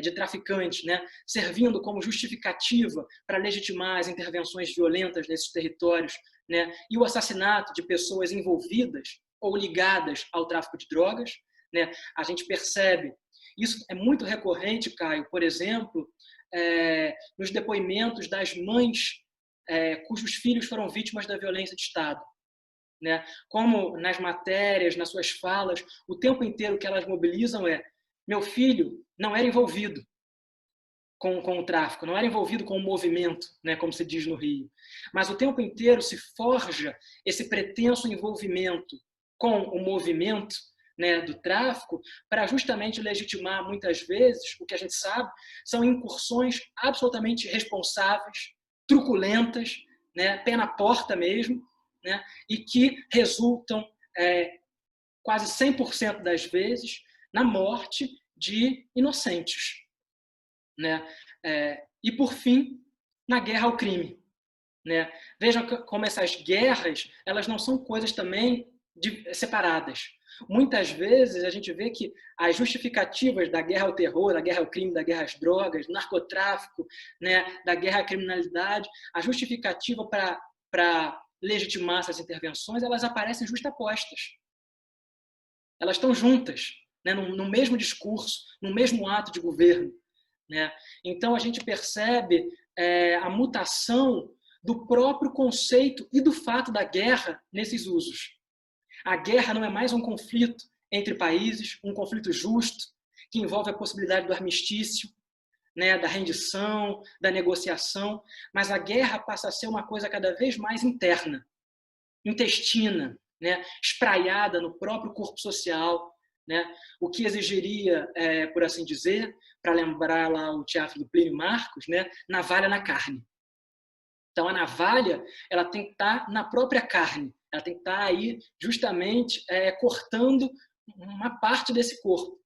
de traficantes, né, servindo como justificativa para legitimar as intervenções violentas nesses territórios, né, e o assassinato de pessoas envolvidas ou ligadas ao tráfico de drogas, né? A gente percebe, isso é muito recorrente, Caio, por exemplo, nos depoimentos das mães cujos filhos foram vítimas da violência de Estado. Né? Como nas matérias, nas suas falas, o tempo inteiro que elas mobilizam é: meu filho não era envolvido com o tráfico, não era envolvido com o movimento, né, como se diz no Rio, mas o tempo inteiro se forja esse pretenso envolvimento com o movimento, né, do tráfico, para justamente legitimar, muitas vezes, o que a gente sabe, são incursões absolutamente irresponsáveis, truculentas, né, pé na porta mesmo, né, e que resultam, quase 100% das vezes, na morte de inocentes. Né? E, por fim, na guerra ao crime. Né? Vejam como essas guerras, elas não são coisas também separadas. Muitas vezes a gente vê que as justificativas da guerra ao terror, da guerra ao crime, da guerra às drogas, do narcotráfico, né, da guerra à criminalidade, a justificativa para legitimar essas intervenções, elas aparecem justapostas. Elas estão juntas, né, no mesmo discurso, no mesmo ato de governo. Né? Então, a gente percebe a mutação do próprio conceito e do fato da guerra nesses usos. A guerra não é mais um conflito entre países, um conflito justo, que envolve a possibilidade do armistício, né, da rendição, da negociação, mas a guerra passa a ser uma coisa cada vez mais interna, intestina, né, espraiada no próprio corpo social, né, o que exigiria, por assim dizer, para lembrar lá o teatro do Plínio Marcos, né, navalha na carne. Então, a navalha, ela tem que estar na própria carne, ela tem que estar aí justamente cortando uma parte desse corpo.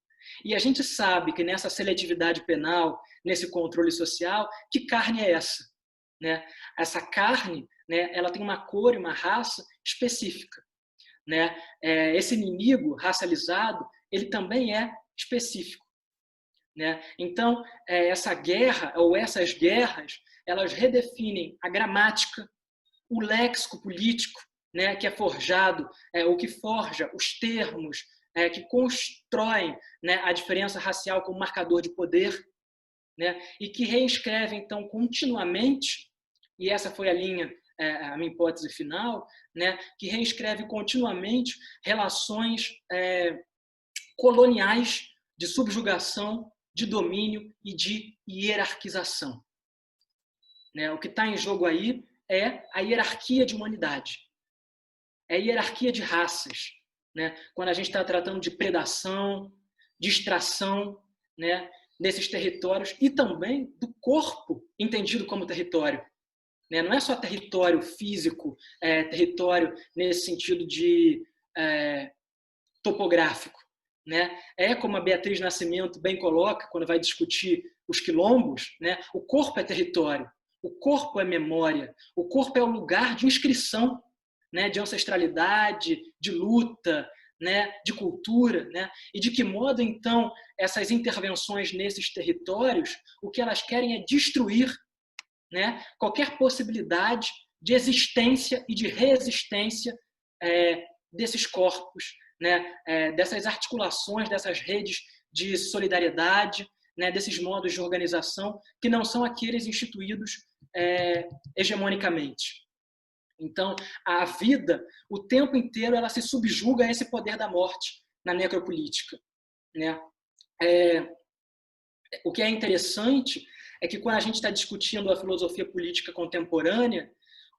E a gente sabe que nessa seletividade penal, nesse controle social, que carne é essa? Né? Essa carne, né, ela tem uma cor e uma raça específica. Né? Esse inimigo racializado, ele também é específico. Né? Então, essa guerra, ou essas guerras, elas redefinem a gramática, o léxico político, né, que é forjado, ou que forja os termos, que constroem, né, a diferença racial como marcador de poder, né, e que reescreve, então, continuamente, e essa foi a linha, a minha hipótese final, né, que reescreve continuamente relações coloniais de subjugação, de domínio e de hierarquização. Né? O que está em jogo aí é a hierarquia de humanidade, é a hierarquia de raças. Né? Quando a gente está tratando de predação, de extração, né, desses territórios e também do corpo entendido como território. Né? Não é só território físico, território nesse sentido de topográfico. Né? Como a Beatriz Nascimento bem coloca, quando vai discutir os quilombos, né? O corpo é território, o corpo é memória, o corpo é o lugar de inscrição, né? De ancestralidade, de luta, né? De cultura. Né? E de que modo, então, essas intervenções nesses territórios, o que elas querem é destruir, né, qualquer possibilidade de existência e de resistência desses corpos, né, dessas articulações, dessas redes de solidariedade, né, desses modos de organização que não são aqueles instituídos hegemonicamente. Então, a vida, o tempo inteiro, ela se subjuga a esse poder da morte na necropolítica. Né? O que é interessante é que quando a gente está discutindo a filosofia política contemporânea,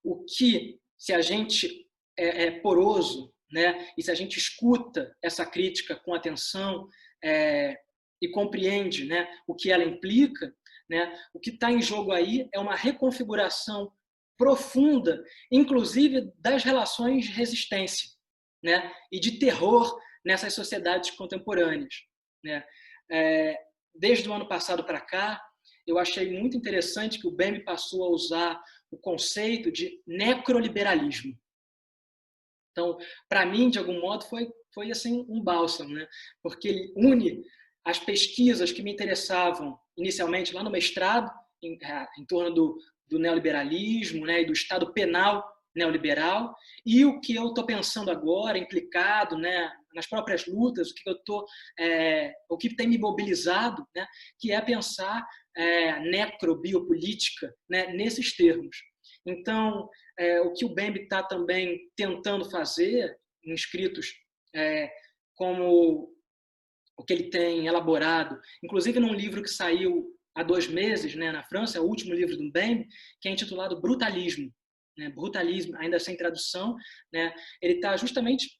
o que, se a gente é poroso, né, e se a gente escuta essa crítica com atenção e compreende, né, o que ela implica, né, o que está em jogo aí é uma reconfiguração profunda, inclusive das relações de resistência, né, e de terror nessas sociedades contemporâneas. Né. Desde o ano passado para cá, eu achei muito interessante que o Bembe passou a usar o conceito de necroliberalismo. Então, para mim, de algum modo, foi assim um bálsamo, né? Porque ele une as pesquisas que me interessavam inicialmente lá no mestrado, em torno do neoliberalismo, né, e do Estado penal neoliberal, e o que eu estou pensando agora, implicado, né, nas próprias lutas, o que tem me mobilizado, né, que é pensar necrobiopolítica, né, nesses termos. Então, o que o Bembe está também tentando fazer, em escritos como o que ele tem elaborado, inclusive num livro que saiu há 2 meses, né, na França, é o último livro do Bembe, que é intitulado Brutalismo, né, Brutalismo, ainda sem tradução, né, ele está justamente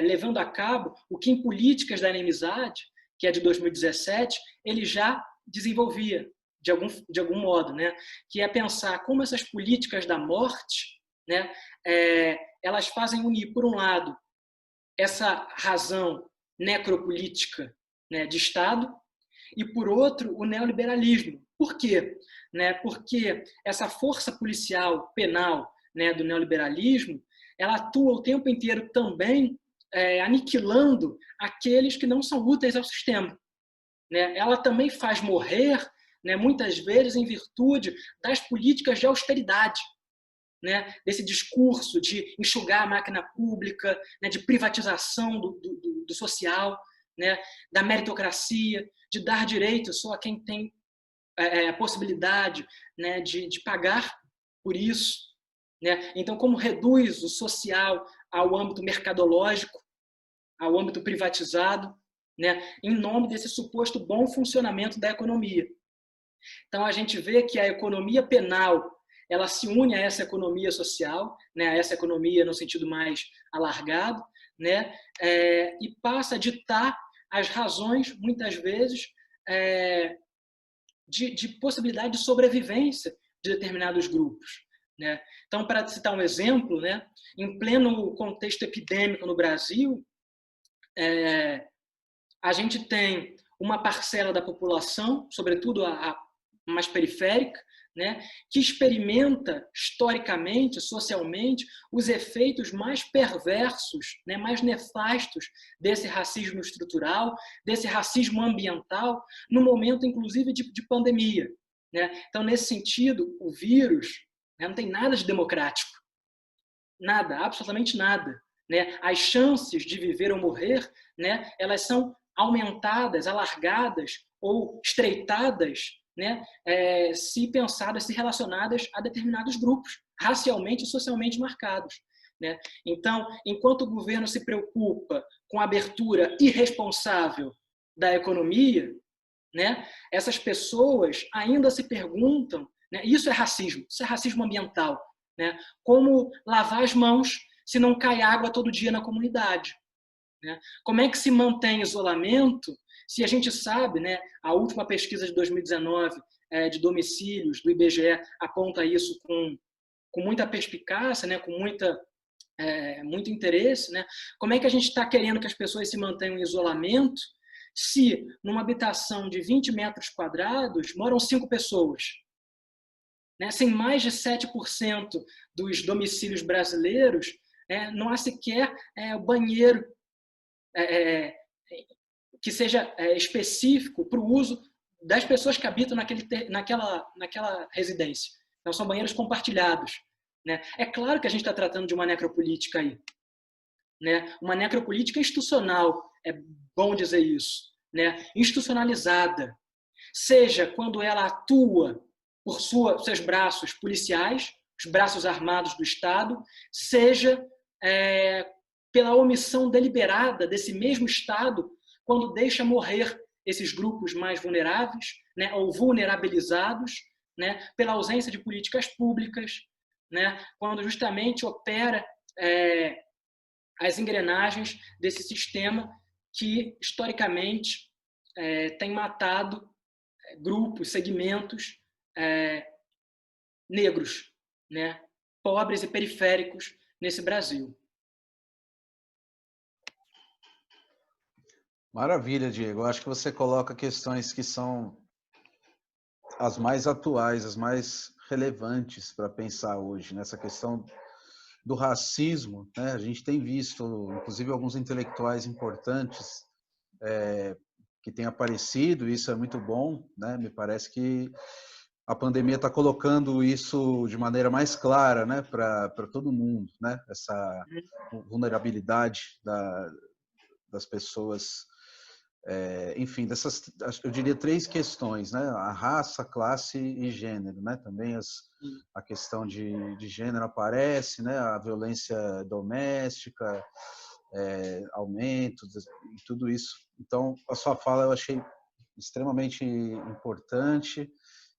levando a cabo o que em Políticas da Inimizade, que é de 2017, ele já desenvolvia, de algum modo, né, que é pensar como essas políticas da morte, né, elas fazem unir, por um lado, essa razão necropolítica, né, de Estado, e, por outro, o neoliberalismo. Por quê? Né, porque essa força policial, penal, né, do neoliberalismo, ela atua o tempo inteiro também aniquilando aqueles que não são úteis ao sistema. Né? Ela também faz morrer, né, muitas vezes, em virtude das políticas de austeridade, né, desse discurso de enxugar a máquina pública, né, de privatização do social, né, da meritocracia, de dar direito só a quem tem a possibilidade, né, de pagar por isso. Né? Então, como reduz o social ao âmbito mercadológico, ao âmbito privatizado, né, em nome desse suposto bom funcionamento da economia. Então, a gente vê que a economia penal ela se une a essa economia social, né, a essa economia no sentido mais alargado, né, e passa a ditar as razões, muitas vezes, de possibilidade de sobrevivência de determinados grupos. Né? Então, para citar um exemplo, né, em pleno contexto epidêmico no Brasil, a gente tem uma parcela da população, sobretudo a mais periférica, né, que experimenta historicamente, socialmente, os efeitos mais perversos, né, mais nefastos desse racismo estrutural, desse racismo ambiental, no momento, inclusive, de pandemia. Né? Então, nesse sentido, o vírus, né, não tem nada de democrático. Nada, absolutamente nada. Né? As chances de viver ou morrer, né, elas são aumentadas, alargadas ou estreitadas, né, se pensadas, se relacionadas a determinados grupos, racialmente e socialmente marcados. Né? Então, enquanto o governo se preocupa com a abertura irresponsável da economia, né, essas pessoas ainda se perguntam, né, isso é racismo ambiental, né, como lavar as mãos se não cai água todo dia na comunidade. Né? Como é que se mantém isolamento se a gente sabe, né, a última pesquisa de 2019 de domicílios do IBGE aponta isso com muita perspicácia, né, com muito interesse, né? Como é que a gente está querendo que as pessoas se mantenham em isolamento se numa habitação de 20 metros quadrados moram 5 pessoas? Né? Se em mais de 7% dos domicílios brasileiros não há sequer banheiro que seja específico para o uso das pessoas que habitam naquela residência. Então, são banheiros compartilhados. Né? É claro que a gente está tratando de uma necropolítica aí. Né? Uma necropolítica institucional, é bom dizer isso. Né? Institucionalizada. Seja quando ela atua por seus braços policiais, os braços armados do Estado, seja pela omissão deliberada desse mesmo Estado quando deixa morrer esses grupos mais vulneráveis, né, ou vulnerabilizados, né, pela ausência de políticas públicas, né, quando justamente opera as engrenagens desse sistema que, historicamente, tem matado grupos, segmentos negros, né, pobres e periféricos nesse Brasil. Maravilha, Diego. Eu acho que você coloca questões que são as mais atuais, as mais relevantes para pensar hoje, nessa questão do racismo. Né? A gente tem visto, inclusive, alguns intelectuais importantes que têm aparecido, isso é muito bom. Né? Me parece que a pandemia está colocando isso de maneira mais clara, né, para todo mundo, né? Essa vulnerabilidade das pessoas enfim, eu diria 3 questões, né? A raça, classe e gênero, né? Também a questão de gênero aparece, né? A violência doméstica, aumento, e tudo isso. Então, a sua fala eu achei extremamente importante,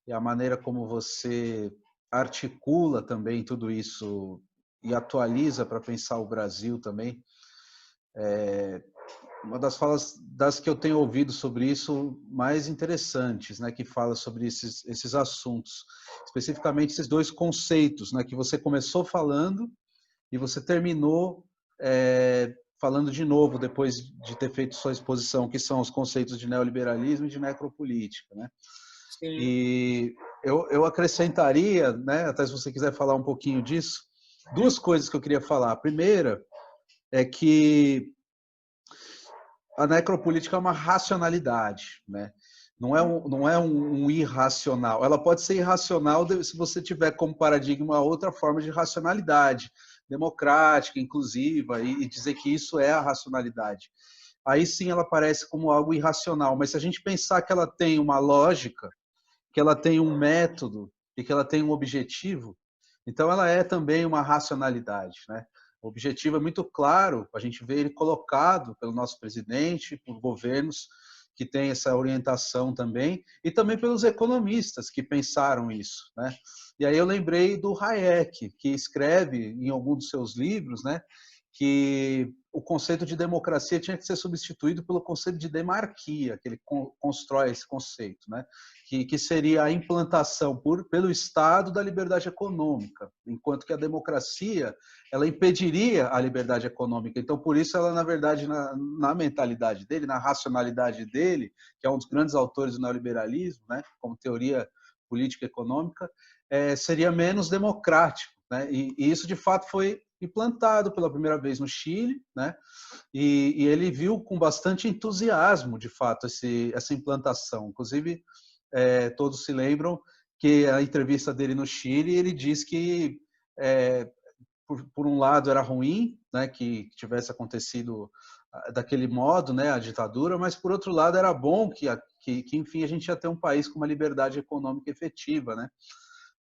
e a maneira como você articula também tudo isso e atualiza para pensar o Brasil também. Uma das falas das que eu tenho ouvido sobre isso mais interessantes, né, que fala sobre esses assuntos, especificamente esses 2 conceitos, né, que você começou falando e você terminou falando de novo depois de ter feito sua exposição, que são os conceitos de neoliberalismo e de necropolítica, né? Sim. E eu acrescentaria, né, até se você quiser falar um pouquinho disso, 2 coisas que eu queria falar. A primeira é que a necropolítica é uma racionalidade, né? Não é um irracional. Ela pode ser irracional se você tiver como paradigma outra forma de racionalidade, democrática, inclusiva, e dizer que isso é a racionalidade. Aí sim ela parece como algo irracional, mas se a gente pensar que ela tem uma lógica, que ela tem um método e que ela tem um objetivo, então ela é também uma racionalidade, né? O objetivo é muito claro, a gente vê ele colocado pelo nosso presidente, por governos que têm essa orientação também, e também pelos economistas que pensaram isso, né? E aí eu lembrei do Hayek, que escreve em algum dos seus livros, né, que o conceito de democracia tinha que ser substituído pelo conceito de demarquia, que ele constrói esse conceito, né? Que seria a implantação pelo Estado da liberdade econômica, enquanto que a democracia ela impediria a liberdade econômica. Então, por isso, ela, na verdade, na mentalidade dele, na racionalidade dele, que é um dos grandes autores do neoliberalismo, né, como teoria política econômica, seria menos democrático, né? E isso, de fato, foi implantado pela primeira vez no Chile, né? E ele viu com bastante entusiasmo, de fato, essa implantação. Inclusive, todos se lembram que a entrevista dele no Chile, ele diz que, por um lado, era ruim, né, que tivesse acontecido daquele modo, né, a ditadura, mas, por outro lado, era bom que enfim, a gente ia ter um país com uma liberdade econômica efetiva, né?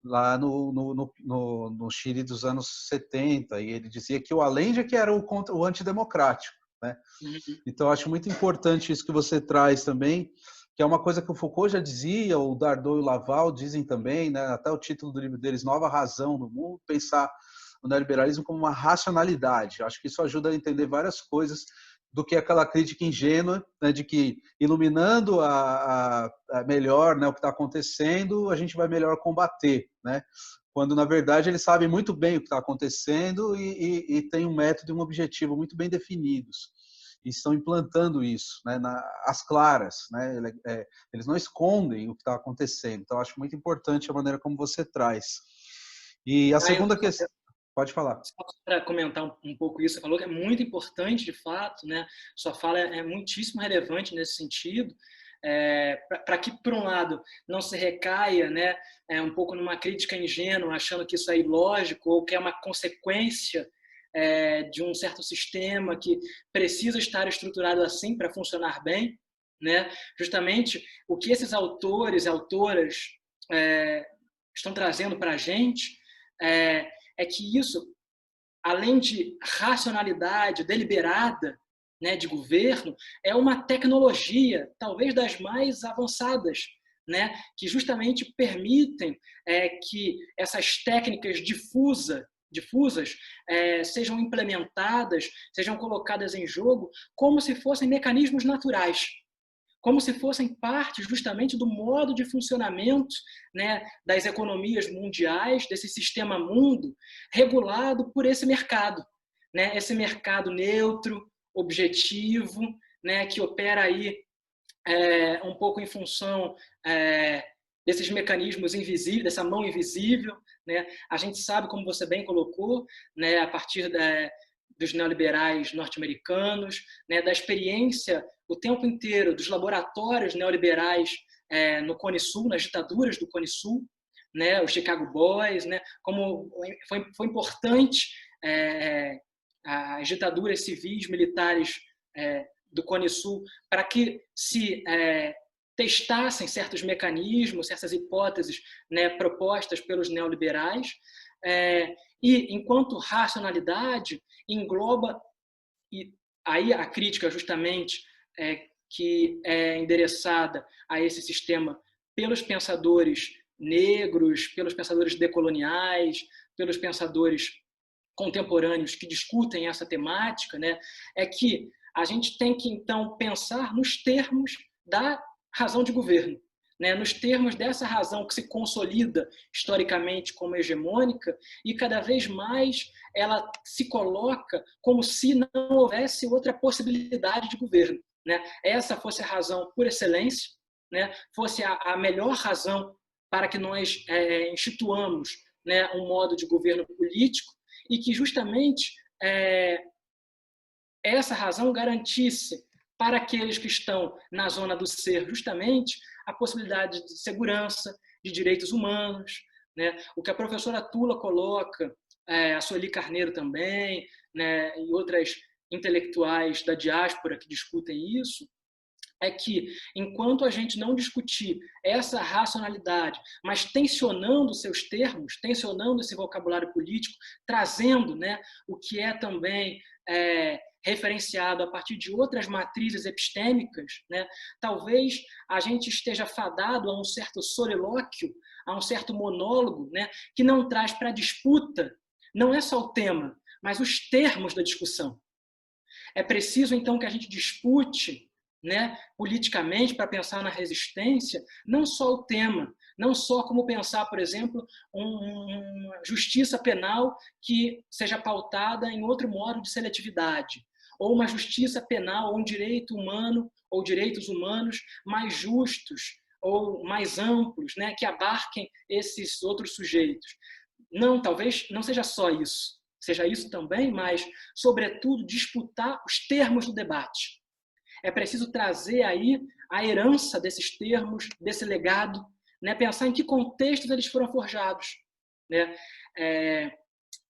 Lá no Chile dos anos 70, e ele dizia que o Allende que era o antidemocrático, né? Uhum. Então, acho muito importante isso que você traz também, que é uma coisa que o Foucault já dizia, o Dardot e o Laval dizem também, né? Até o título do livro deles, Nova Razão no Mundo, pensar o neoliberalismo como uma racionalidade. Acho que isso ajuda a entender várias coisas do que aquela crítica ingênua, né, de que iluminando a melhor, né, o que está acontecendo, a gente vai melhor combater, né? Quando, na verdade, eles sabem muito bem o que está acontecendo e tem um método e um objetivo muito bem definidos. E estão implantando isso, né, às claras, né? Eles não escondem o que está acontecendo. Então, acho muito importante a maneira como você traz. E a segunda questão... Pode falar. Só para comentar um pouco isso, você falou que é muito importante, de fato, né? Sua fala é muitíssimo relevante nesse sentido, para que, por um lado, não se recaia, né, um pouco numa crítica ingênua, achando que isso é ilógico ou que é uma consequência de um certo sistema que precisa estar estruturado assim para funcionar bem, né? Justamente o que esses autores e autoras estão trazendo para a gente é que isso, além de racionalidade deliberada, né, de governo, é uma tecnologia, talvez das mais avançadas, né, que justamente permitem que essas técnicas difusas sejam implementadas, sejam colocadas em jogo como se fossem mecanismos naturais, como se fossem parte justamente do modo de funcionamento, né, das economias mundiais, desse sistema mundo, regulado por esse mercado, né, esse mercado neutro, objetivo, né, que opera aí um pouco em função desses mecanismos invisíveis, dessa mão invisível, né? A gente sabe, como você bem colocou, né, a partir dos neoliberais norte-americanos, né, da experiência o tempo inteiro dos laboratórios neoliberais no Cone Sul, nas ditaduras do Cone Sul, né, os Chicago Boys, né, como foi importante as ditaduras civis militares do Cone Sul para que se testassem certos mecanismos, certas hipóteses, né, propostas pelos neoliberais, e enquanto racionalidade engloba, e aí a crítica justamente que é endereçada a esse sistema pelos pensadores negros, pelos pensadores decoloniais, pelos pensadores contemporâneos que discutem essa temática, né, é que a gente tem que, então, pensar nos termos da razão de governo, né, nos termos dessa razão que se consolida historicamente como hegemônica e cada vez mais ela se coloca como se não houvesse outra possibilidade de governo, né? Essa fosse a razão por excelência, né? Fosse a melhor razão para que nós instituamos, né, um modo de governo político e que justamente essa razão garantisse para aqueles que estão na zona do ser justamente a possibilidade de segurança, de direitos humanos, né? O que a professora Tula coloca, a Sueli Carneiro também, né, e outras intelectuais da diáspora que discutem isso, é que, enquanto a gente não discutir essa racionalidade, mas tensionando seus termos, tensionando esse vocabulário político, trazendo, né, o que é também referenciado a partir de outras matrizes epistêmicas, né, talvez a gente esteja fadado a um certo solilóquio, a um certo monólogo, né, que não traz para a disputa, não é só o tema, mas os termos da discussão. É preciso, então, que a gente dispute, né, politicamente, para pensar na resistência, não só o tema, não só como pensar, por exemplo, uma justiça penal que seja pautada em outro modo de seletividade, ou uma justiça penal, ou um direito humano, ou direitos humanos mais justos, ou mais amplos, né, que abarquem esses outros sujeitos. Não, talvez não seja só isso. Seja isso também, mas, sobretudo, disputar os termos do debate. É preciso trazer aí a herança desses termos, desse legado, né? Pensar em que contextos eles foram forjados, né?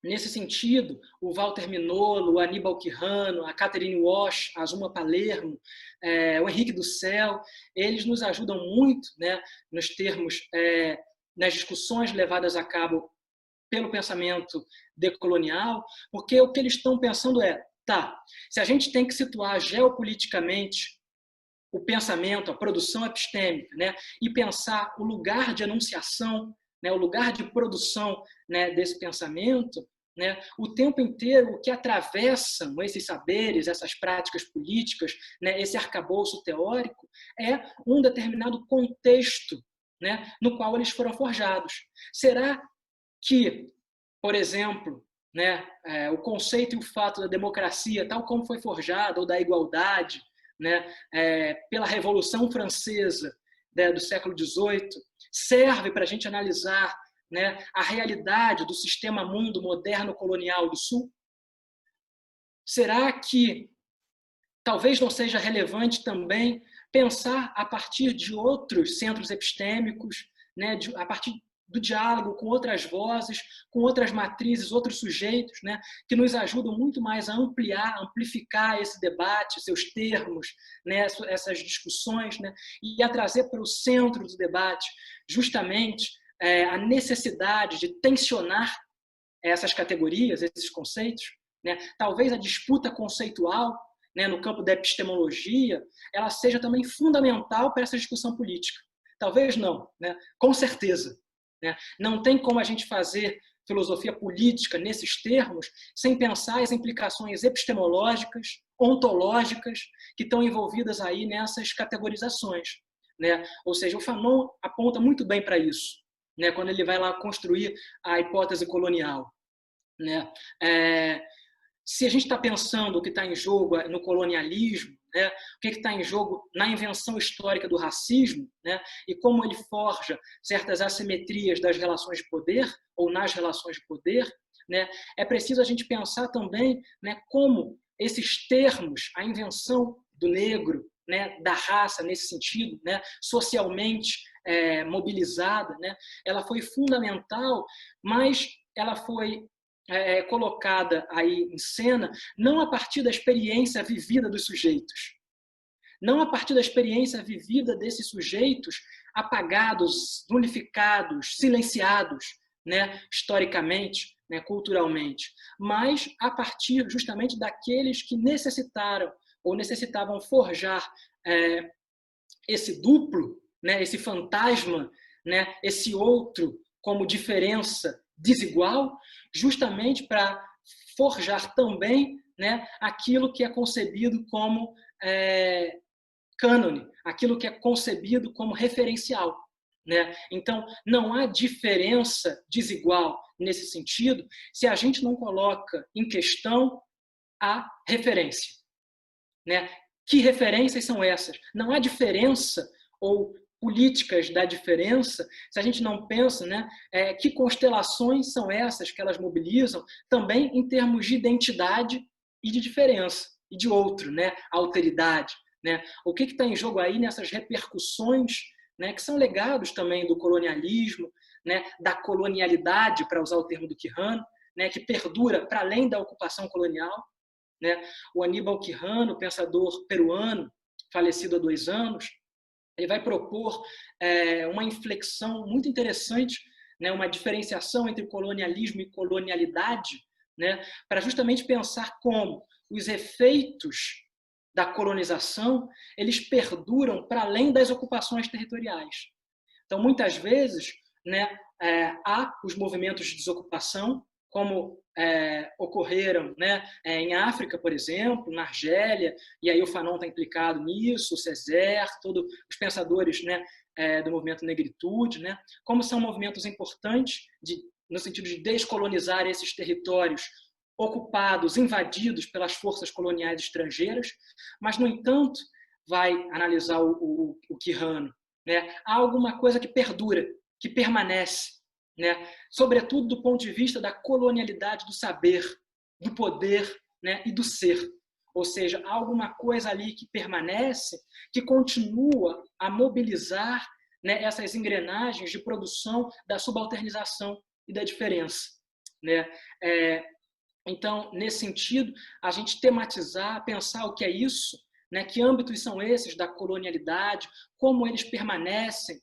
Nesse sentido, o Walter Mignolo, o Aníbal Quirrano, a Catherine Walsh, a Zuma Palermo, o Henrique do Céu, eles nos ajudam muito, né, nos termos, nas discussões levadas a cabo pelo pensamento decolonial, porque o que eles estão pensando se a gente tem que situar geopoliticamente o pensamento, a produção epistêmica, né, e pensar o lugar de enunciação, né, o lugar de produção, né, desse pensamento, né, o tempo inteiro o que atravessam esses saberes, essas práticas políticas, né, esse arcabouço teórico, é um determinado contexto, né, no qual eles foram forjados. Será que, por exemplo, né, o conceito e o fato da democracia, tal como foi forjada, ou da igualdade, né, pela Revolução Francesa, né, do século XVIII, serve para a gente analisar, né, a realidade do sistema mundo moderno colonial do Sul? Será que talvez não seja relevante também pensar a partir de outros centros epistêmicos, né, a partir do diálogo com outras vozes, com outras matrizes, outros sujeitos, né, que nos ajudam muito mais a amplificar esse debate, seus termos, né, essas discussões, né, e a trazer para o centro do debate justamente a necessidade de tensionar essas categorias, esses conceitos, né? Talvez a disputa conceitual, né, no campo da epistemologia, ela seja também fundamental para essa discussão política. Talvez não, né? Com certeza. Né? Não tem como a gente fazer filosofia política nesses termos sem pensar as implicações epistemológicas, ontológicas que estão envolvidas aí nessas categorizações, né? Ou seja, o Fanon aponta muito bem para isso, né, quando ele vai lá construir a hipótese colonial, né? Se a gente está pensando o que está em jogo no colonialismo, né, o que está em jogo na invenção histórica do racismo, né, e como ele forja certas assimetrias das relações de poder ou nas relações de poder, né, é preciso a gente pensar também, né, como esses termos, a invenção do negro, né, da raça nesse sentido, né, socialmente mobilizada, né, ela foi fundamental, mas ela foi colocada aí em cena não a partir da experiência vivida dos sujeitos, não a partir da experiência vivida desses sujeitos apagados, nulificados, silenciados, né, historicamente, né, culturalmente, mas a partir justamente daqueles que necessitaram ou necessitavam forjar esse duplo, né, esse fantasma, né, esse outro como diferença desigual, justamente para forjar também, né, aquilo que é concebido como cânone, aquilo que é concebido como referencial. Né? Então, não há diferença desigual nesse sentido se a gente não coloca em questão a referência. Né? Que referências são essas? Não há diferença ou políticas da diferença se a gente não pensa, né, que constelações são essas que elas mobilizam também em termos de identidade e de diferença, e de outro, né, alteridade. Né? O que está em jogo aí nessas repercussões, né, que são legados também do colonialismo, né, da colonialidade, para usar o termo do Quijano, né, que perdura para além da ocupação colonial. Né? O Aníbal Quijano, pensador peruano, falecido há 2 anos, ele vai propor uma inflexão muito interessante, né, uma diferenciação entre colonialismo e colonialidade, né, para justamente pensar como os efeitos da colonização eles perduram para além das ocupações territoriais. Então, muitas vezes, né, há os movimentos de desocupação, como ocorreram, né, em África, por exemplo, na Argélia, e aí o Fanon está implicado nisso, o Césaire, todos os pensadores, né, do movimento negritude, né, como são movimentos importantes no sentido de descolonizar esses territórios ocupados, invadidos pelas forças coloniais estrangeiras, mas, no entanto, vai analisar o Quijano, né, há alguma coisa que perdura, que permanece, né? Sobretudo do ponto de vista da colonialidade do saber, do poder, né? E do ser. Ou seja, há alguma coisa ali que permanece, que continua a mobilizar, né, essas engrenagens de produção da subalternização e da diferença. Né? Então, nesse sentido, a gente tematizar, pensar o que é isso, né? Que âmbitos são esses da colonialidade, como eles permanecem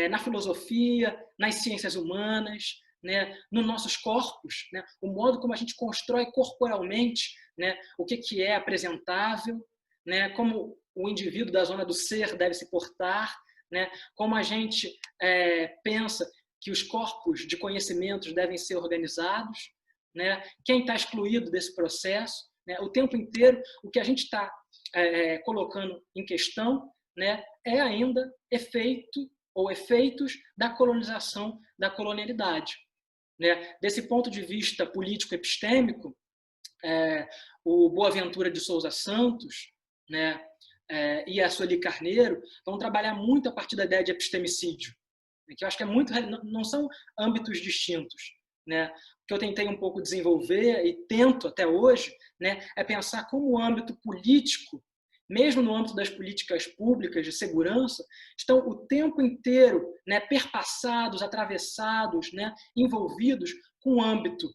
na filosofia, nas ciências humanas, né, nos nossos corpos, né, o modo como a gente constrói corporalmente, né, o que é apresentável, né, como o indivíduo da zona do ser deve se portar, né, como a gente pensa que os corpos de conhecimentos devem ser organizados, né, quem está excluído desse processo, né, o tempo inteiro o que a gente está colocando em questão, né, é ainda efeito ou efeitos da colonização, da colonialidade. Né? Desse ponto de vista político-epistêmico, o Boaventura de Souza Santos, né, e a Sueli Carneiro vão trabalhar muito a partir da ideia de epistemicídio, que eu acho que não são âmbitos distintos. Né? O que eu tentei um pouco desenvolver e tento até hoje, né, é pensar como o âmbito político, mesmo no âmbito das políticas públicas de segurança, estão o tempo inteiro, né, perpassados, atravessados, né, envolvidos com o âmbito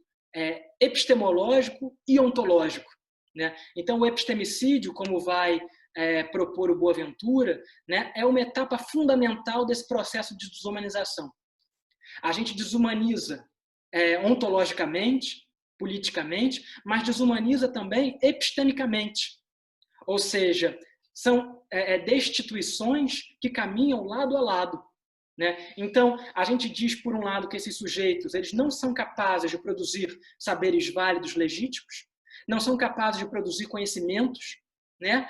epistemológico e ontológico. Né? Então, o epistemicídio, como vai propor o Boaventura, né, é uma etapa fundamental desse processo de desumanização. A gente desumaniza ontologicamente, politicamente, mas desumaniza também epistemicamente. Ou seja, são destituições que caminham lado a lado. Né? Então, a gente diz, por um lado, que esses sujeitos eles não são capazes de produzir saberes válidos, legítimos, não são capazes de produzir conhecimentos, né?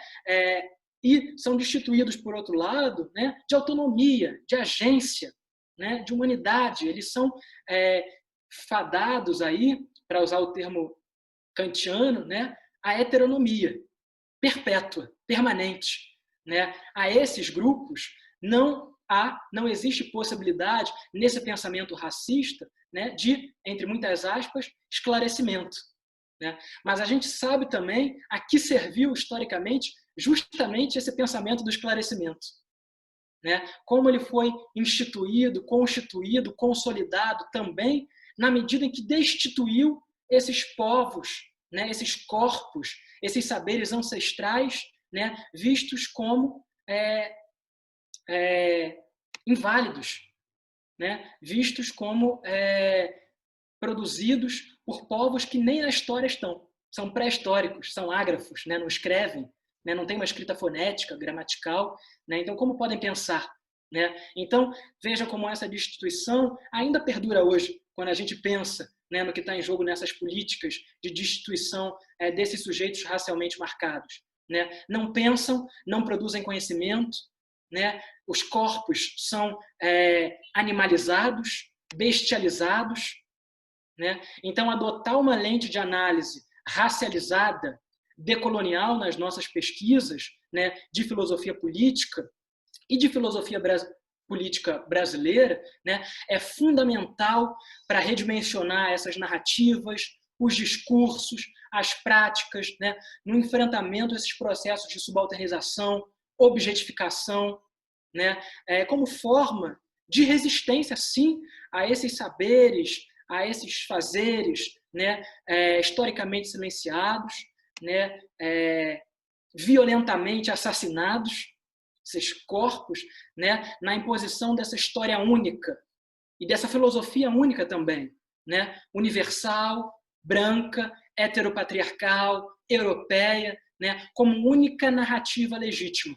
E são destituídos, por outro lado, né, de autonomia, de agência, né, de humanidade. Eles são fadados, aí, para usar o termo kantiano, né, à heteronomia perpétua, permanente. Né? A esses grupos não existe possibilidade, nesse pensamento racista, né, de, entre muitas aspas, esclarecimento. Né? Mas a gente sabe também a que serviu, historicamente, justamente esse pensamento do esclarecimento. Né? Como ele foi instituído, constituído, consolidado também na medida em que destituiu esses povos, né, esses corpos, esses saberes ancestrais, né, vistos como inválidos, né, vistos como produzidos por povos que nem na história estão. São pré-históricos, são ágrafos, né, não escrevem, né, não tem uma escrita fonética, gramatical. Né, então, como podem pensar? Né? Então, veja como essa destituição ainda perdura hoje, quando a gente pensa, né, no que está em jogo nessas políticas de destituição desses sujeitos racialmente marcados. Né? Não pensam, não produzem conhecimento, né? Os corpos são animalizados, bestializados. Né? Então, adotar uma lente de análise racializada, decolonial nas nossas pesquisas, né, de filosofia política e de filosofia política brasileira, né, é fundamental para redimensionar essas narrativas, os discursos, as práticas, né, no enfrentamento desses processos de subalternização, objetificação, né, como forma de resistência, sim, a esses saberes, a esses fazeres, né, historicamente silenciados, né, violentamente assassinados, esses corpos, né, na imposição dessa história única e dessa filosofia única também, né, universal, branca, heteropatriarcal, europeia, né, como única narrativa legítima.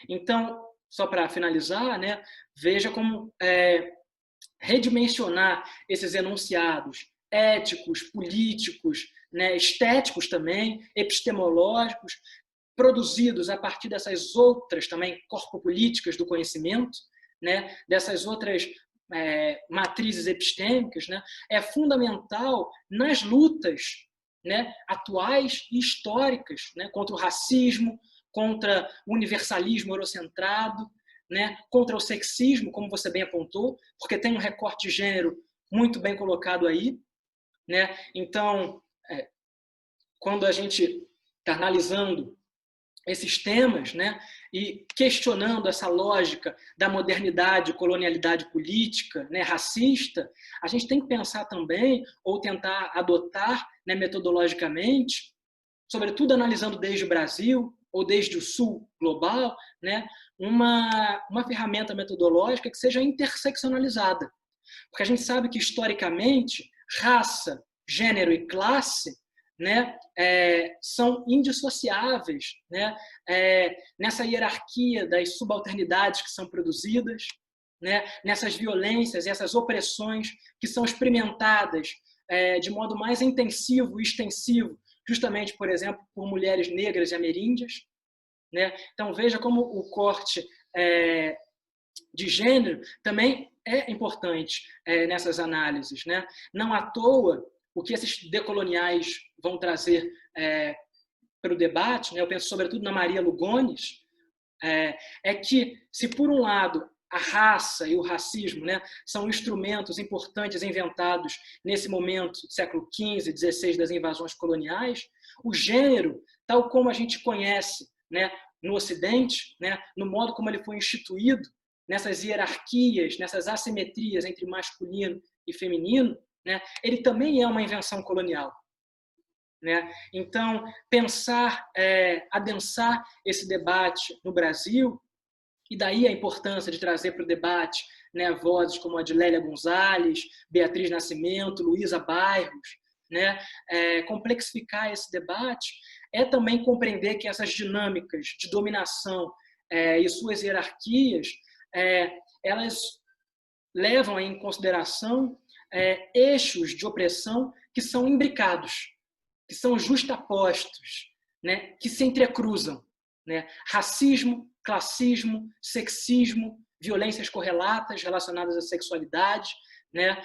Então, só para finalizar, né, veja como redimensionar esses enunciados éticos, políticos, né, estéticos também, epistemológicos, produzidos a partir dessas outras também corpopolíticas do conhecimento, né, dessas outras matrizes epistêmicas, né, é fundamental nas lutas, né, atuais e históricas, né, contra o racismo, contra o universalismo eurocentrado, né, contra o sexismo, como você bem apontou, porque tem um recorte de gênero muito bem colocado aí. Né? Então, quando a gente está analisando esses temas, né, e questionando essa lógica da modernidade, colonialidade política, né, racista, a gente tem que pensar também, ou tentar adotar, né, metodologicamente, sobretudo analisando desde o Brasil ou desde o Sul global, né, uma ferramenta metodológica que seja interseccionalizada. Porque a gente sabe que, historicamente, raça, gênero e classe, né, são indissociáveis, né, nessa hierarquia das subalternidades que são produzidas, né, nessas violências e essas opressões que são experimentadas de modo mais intensivo e extensivo, justamente, por exemplo, por mulheres negras e ameríndias. Né? Então, veja como o corte de gênero também é importante nessas análises. Né? Não à toa, o que esses decoloniais vão trazer para o debate, né? Eu penso sobretudo na Maria Lugones, é que, se por um lado a raça e o racismo, né, são instrumentos importantes inventados nesse momento do século XV, XVI das invasões coloniais, o gênero, tal como a gente conhece, né, no Ocidente, né, no modo como ele foi instituído, nessas hierarquias, nessas assimetrias entre masculino e feminino, né, ele também é uma invenção colonial. Né? Então, pensar, adensar esse debate no Brasil, e daí a importância de trazer para o debate, né, vozes como a de Lélia Gonzalez, Beatriz Nascimento, Luísa Bairros, né, complexificar esse debate, é também compreender que essas dinâmicas de dominação e suas hierarquias, elas levam em consideração eixos de opressão que são imbricados, que são justapostos, né, que se entrecruzam. Né? Racismo, classismo, sexismo, violências correlatas relacionadas à sexualidade, né?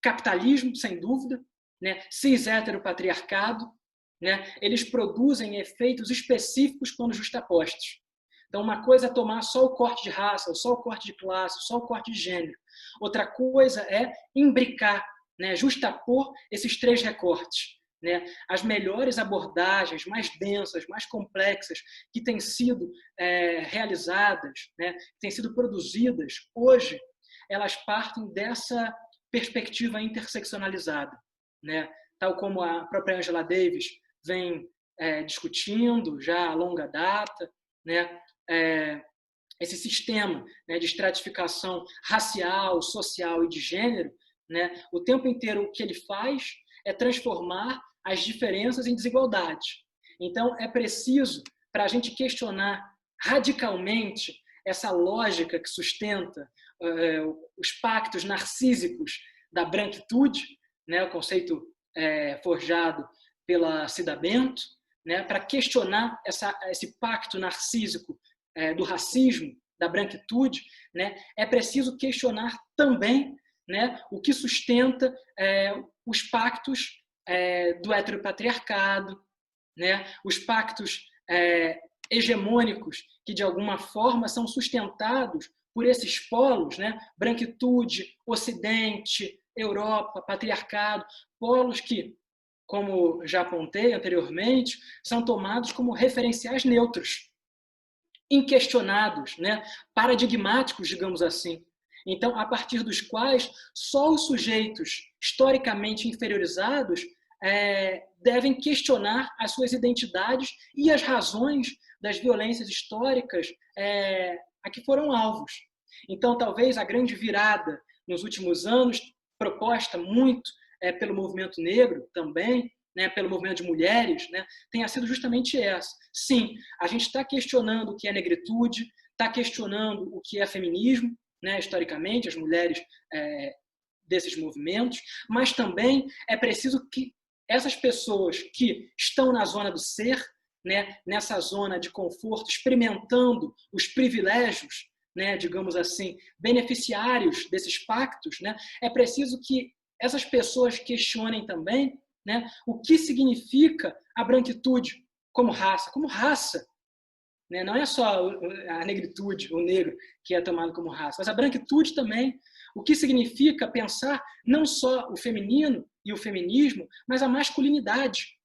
Capitalismo, sem dúvida, né? Cis-heteropatriarcado, né? Eles produzem efeitos específicos quando justapostos. Então, uma coisa é tomar só o corte de raça, só o corte de classe, só o corte de gênero. Outra coisa é imbricar, né? Justapor esses três recortes. Né, as melhores abordagens, mais densas, mais complexas, que têm sido realizadas, né, que têm sido produzidas hoje, elas partem dessa perspectiva interseccionalizada. Né, tal como a própria Angela Davis vem discutindo já a longa data, né? Esse sistema, né, de estratificação racial, social e de gênero, né, o tempo inteiro o que ele faz é transformar as diferenças em desigualdades. Então, é preciso, para a gente questionar radicalmente essa lógica que sustenta os pactos narcísicos da branquitude, né, o conceito forjado pela Cida Bento, né, para questionar esse pacto narcísico do racismo, da branquitude, né, é preciso questionar também, né, o que sustenta os pactos do heteropatriarcado, né, os pactos hegemônicos que, de alguma forma, são sustentados por esses polos, né, branquitude, Ocidente, Europa, patriarcado, polos que, como já apontei anteriormente, são tomados como referenciais neutros, inquestionados, né, paradigmáticos, digamos assim. Então, a partir dos quais só os sujeitos historicamente inferiorizados devem questionar as suas identidades e as razões das violências históricas a que foram alvos. Então, talvez a grande virada nos últimos anos, proposta muito pelo movimento negro também, né, pelo movimento de mulheres, né, tenha sido justamente essa. Sim, a gente está questionando o que é negritude, está questionando o que é feminismo, né, historicamente, as mulheres desses movimentos, mas também é preciso que essas pessoas que estão na zona do ser, né, nessa zona de conforto, experimentando os privilégios, né, digamos assim, beneficiários desses pactos, né, é preciso que essas pessoas questionem também, né, o que significa a branquitude como raça, né? Não é só a negritude, o negro, que é tomado como raça, mas a branquitude também. O que significa pensar não só o feminino e o feminismo, mas a masculinidade.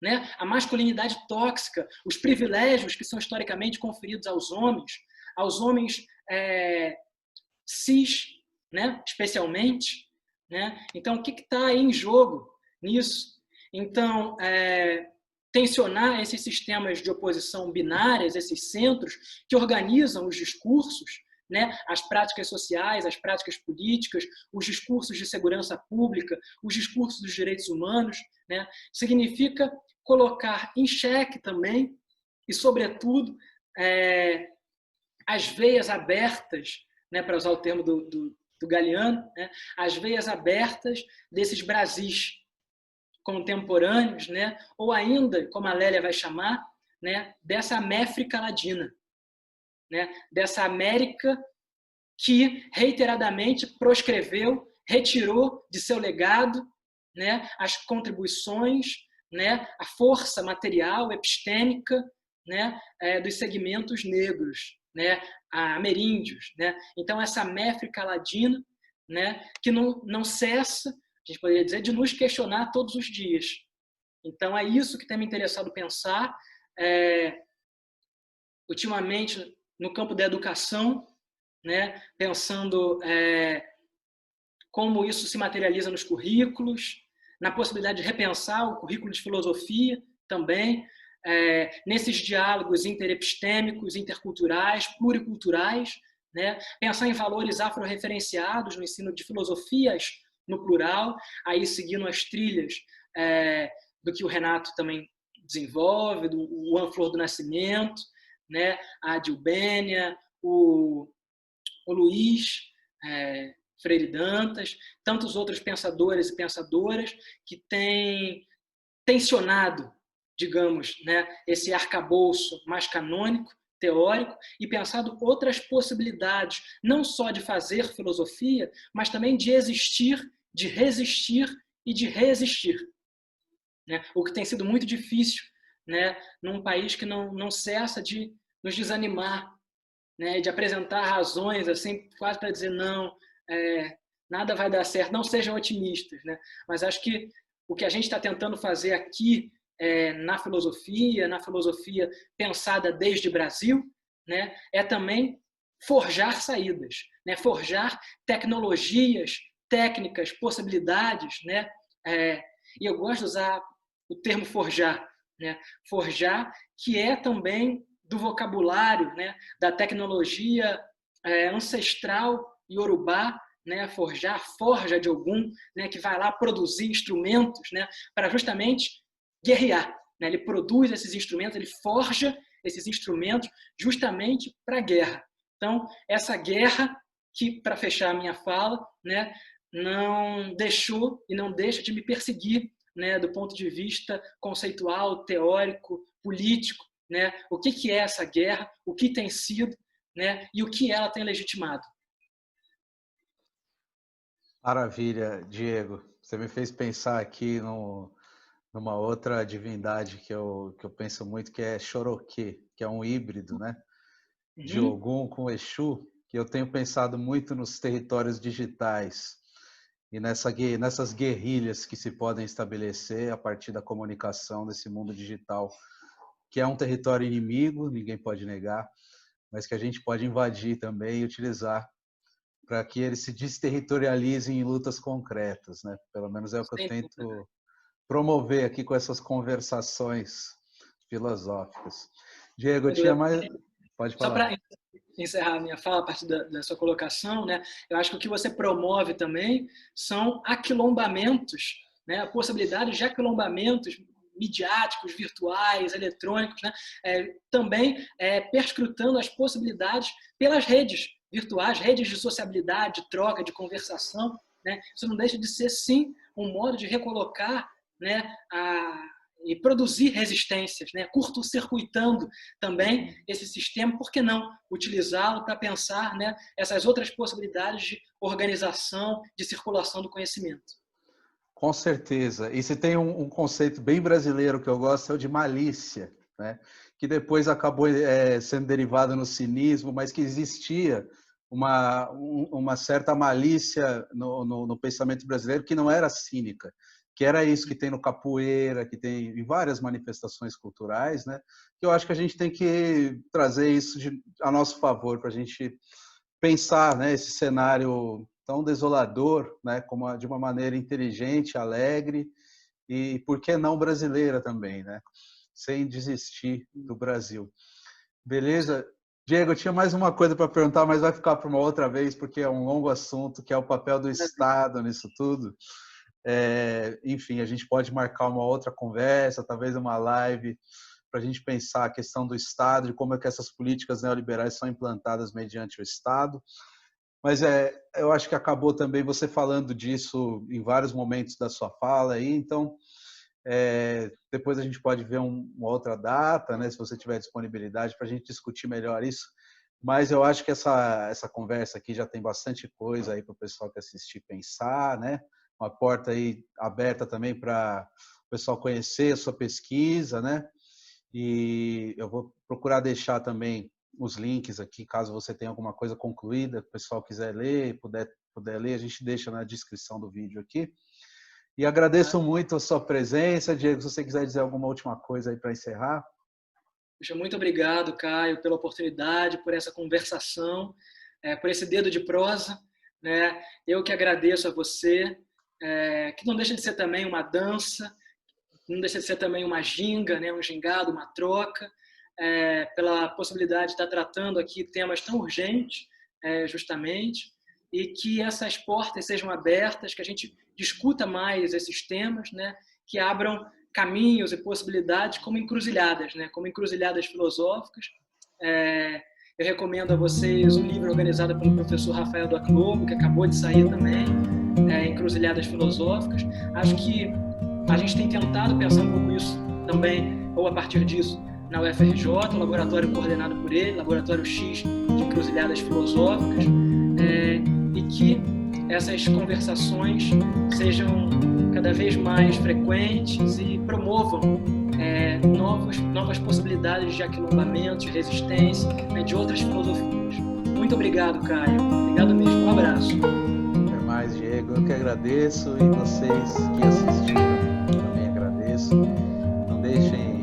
Né? A masculinidade tóxica, os privilégios que são historicamente conferidos aos homens cis, né? Especialmente. Né? Então, o que está aí em jogo nisso? Então, tensionar esses sistemas de oposição binárias, esses centros que organizam os discursos, né, as práticas sociais, as práticas políticas, os discursos de segurança pública, os discursos dos direitos humanos, né, significa colocar em xeque também e, sobretudo, as veias abertas, né, para usar o termo do Galeano, né, as veias abertas desses Brasis contemporâneos, né, ou ainda, como a Lélia vai chamar, né, dessa Améfrica Ladina, né, dessa América que reiteradamente proscreveu, retirou de seu legado, né, as contribuições, né, a força material, epistêmica, né, dos segmentos negros, né, ameríndios. Né? Então, essa Améfrica Ladina, né, que não cessa, a gente poderia dizer, de nos questionar todos os dias. Então, é isso que tem me interessado pensar. Ultimamente, no campo da educação, né, pensando como isso se materializa nos currículos, na possibilidade de repensar o currículo de filosofia também, nesses diálogos interepistêmicos, interculturais, pluriculturais, né, pensar em valores afro-referenciados no ensino de filosofias no plural, aí seguindo as trilhas do que o Renato também desenvolve, do Juan Flor do Nascimento, né, a Dilbênia, o Luiz Freire Dantas, tantos outros pensadores e pensadoras que têm tensionado, digamos, né, esse arcabouço mais canônico, teórico, e pensado outras possibilidades, não só de fazer filosofia, mas também de existir, de resistir e de resistir. Né? O que tem sido muito difícil, né, num país que não cessa de nos desanimar, né, de apresentar razões assim, quase para dizer não, nada vai dar certo, não sejam otimistas. Né? Mas acho que o que a gente está tentando fazer aqui na filosofia pensada desde o Brasil, né, é também forjar saídas, né, forjar tecnologias, técnicas, possibilidades. Né, e eu gosto de usar o termo forjar, né? Forjar, que é também do vocabulário, né, da tecnologia ancestral iorubá, né, forjar, forja de Ogum, né, que vai lá produzir instrumentos, né, para justamente guerrear. Né? Ele produz esses instrumentos, ele forja esses instrumentos justamente para a guerra. Então, essa guerra que, para fechar a minha fala, né, não deixou e não deixa de me perseguir, né, do ponto de vista conceitual, teórico, político, né, o que é essa guerra, o que tem sido, né, e o que ela tem legitimado. Maravilha, Diego. Você me fez pensar aqui numa outra divindade que eu penso muito, que é Xoroquê, que é um híbrido, né? De Ogum com Exu, que eu tenho pensado muito nos territórios digitais e nessas guerrilhas que se podem estabelecer a partir da comunicação desse mundo digital, que é um território inimigo, ninguém pode negar, mas que a gente pode invadir também e utilizar para que eles se desterritorializem em lutas concretas, né? Pelo menos é o que eu tento promover aqui com essas conversações filosóficas. Diego, eu tinha mais... Pode falar. Só para encerrar a minha fala a partir da sua colocação, né? Eu acho que o que você promove também são aquilombamentos, né? A possibilidade de aquilombamentos midiáticos, virtuais, eletrônicos, né? Também perscrutando as possibilidades pelas redes virtuais, redes de sociabilidade, de troca, de conversação, né? Isso não deixa de ser, sim, um modo de recolocar, né, e produzir resistências, né? Curto-circuitando também esse sistema, por que não utilizá-lo para pensar, né, essas outras possibilidades de organização, de circulação do conhecimento? Com certeza. E se tem um conceito bem brasileiro que eu gosto, é o de malícia, né? Que depois acabou sendo derivado no cinismo, mas que existia uma certa malícia no pensamento brasileiro que não era cínica, que era isso que tem no capoeira, que tem em várias manifestações culturais, né? Que eu acho que a gente tem que trazer isso a nosso favor, para a gente pensar, né, esse cenário tão desolador, né, de uma maneira inteligente, alegre e, por que não, brasileira também, né? Sem desistir do Brasil. Beleza? Diego, eu tinha mais uma coisa para perguntar, mas vai ficar para uma outra vez, porque é um longo assunto, que é o papel do Estado nisso tudo. Enfim, a gente pode marcar uma outra conversa, talvez uma live, para a gente pensar a questão do Estado, de como é que essas políticas neoliberais são implantadas mediante o Estado. Mas eu acho que acabou também você falando disso em vários momentos da sua fala aí, então depois a gente pode ver uma outra data, né, se você tiver disponibilidade, para a gente discutir melhor isso. Mas eu acho que essa conversa aqui já tem bastante coisa aí para o pessoal que assistir pensar, né? Uma porta aí aberta também para o pessoal conhecer a sua pesquisa, né? E eu vou procurar deixar também os links aqui, caso você tenha alguma coisa concluída, que o pessoal quiser ler, puder ler, a gente deixa na descrição do vídeo aqui. E agradeço muito a sua presença, Diego, se você quiser dizer alguma última coisa aí para encerrar. Muito obrigado, Caio, pela oportunidade, por essa conversação, por esse dedo de prosa, né? Eu que agradeço a você, que não deixa de ser também uma dança, não deixa de ser também uma ginga, né? Um gingado, uma troca, pela possibilidade de estar tratando aqui temas tão urgentes, justamente, e que essas portas sejam abertas, que a gente discuta mais esses temas, né? Que abram caminhos e possibilidades como encruzilhadas, né? Como encruzilhadas filosóficas. Eu recomendo a vocês um livro organizado pelo professor Rafael do Aclobo, que acabou de sair também, Encruzilhadas Filosóficas. Acho que a gente tem tentado pensar um pouco isso também, ou a partir disso, na UFRJ, o laboratório coordenado por ele, Laboratório X de Encruzilhadas Filosóficas, e que essas conversações sejam cada vez mais frequentes e promovam novas possibilidades de aquilombamento, de resistência, né, de outras filosofias. Muito obrigado, Caio. Obrigado mesmo. Um abraço. Até mais, Diego. Eu que agradeço, e vocês que assistiram também agradeço. Não deixem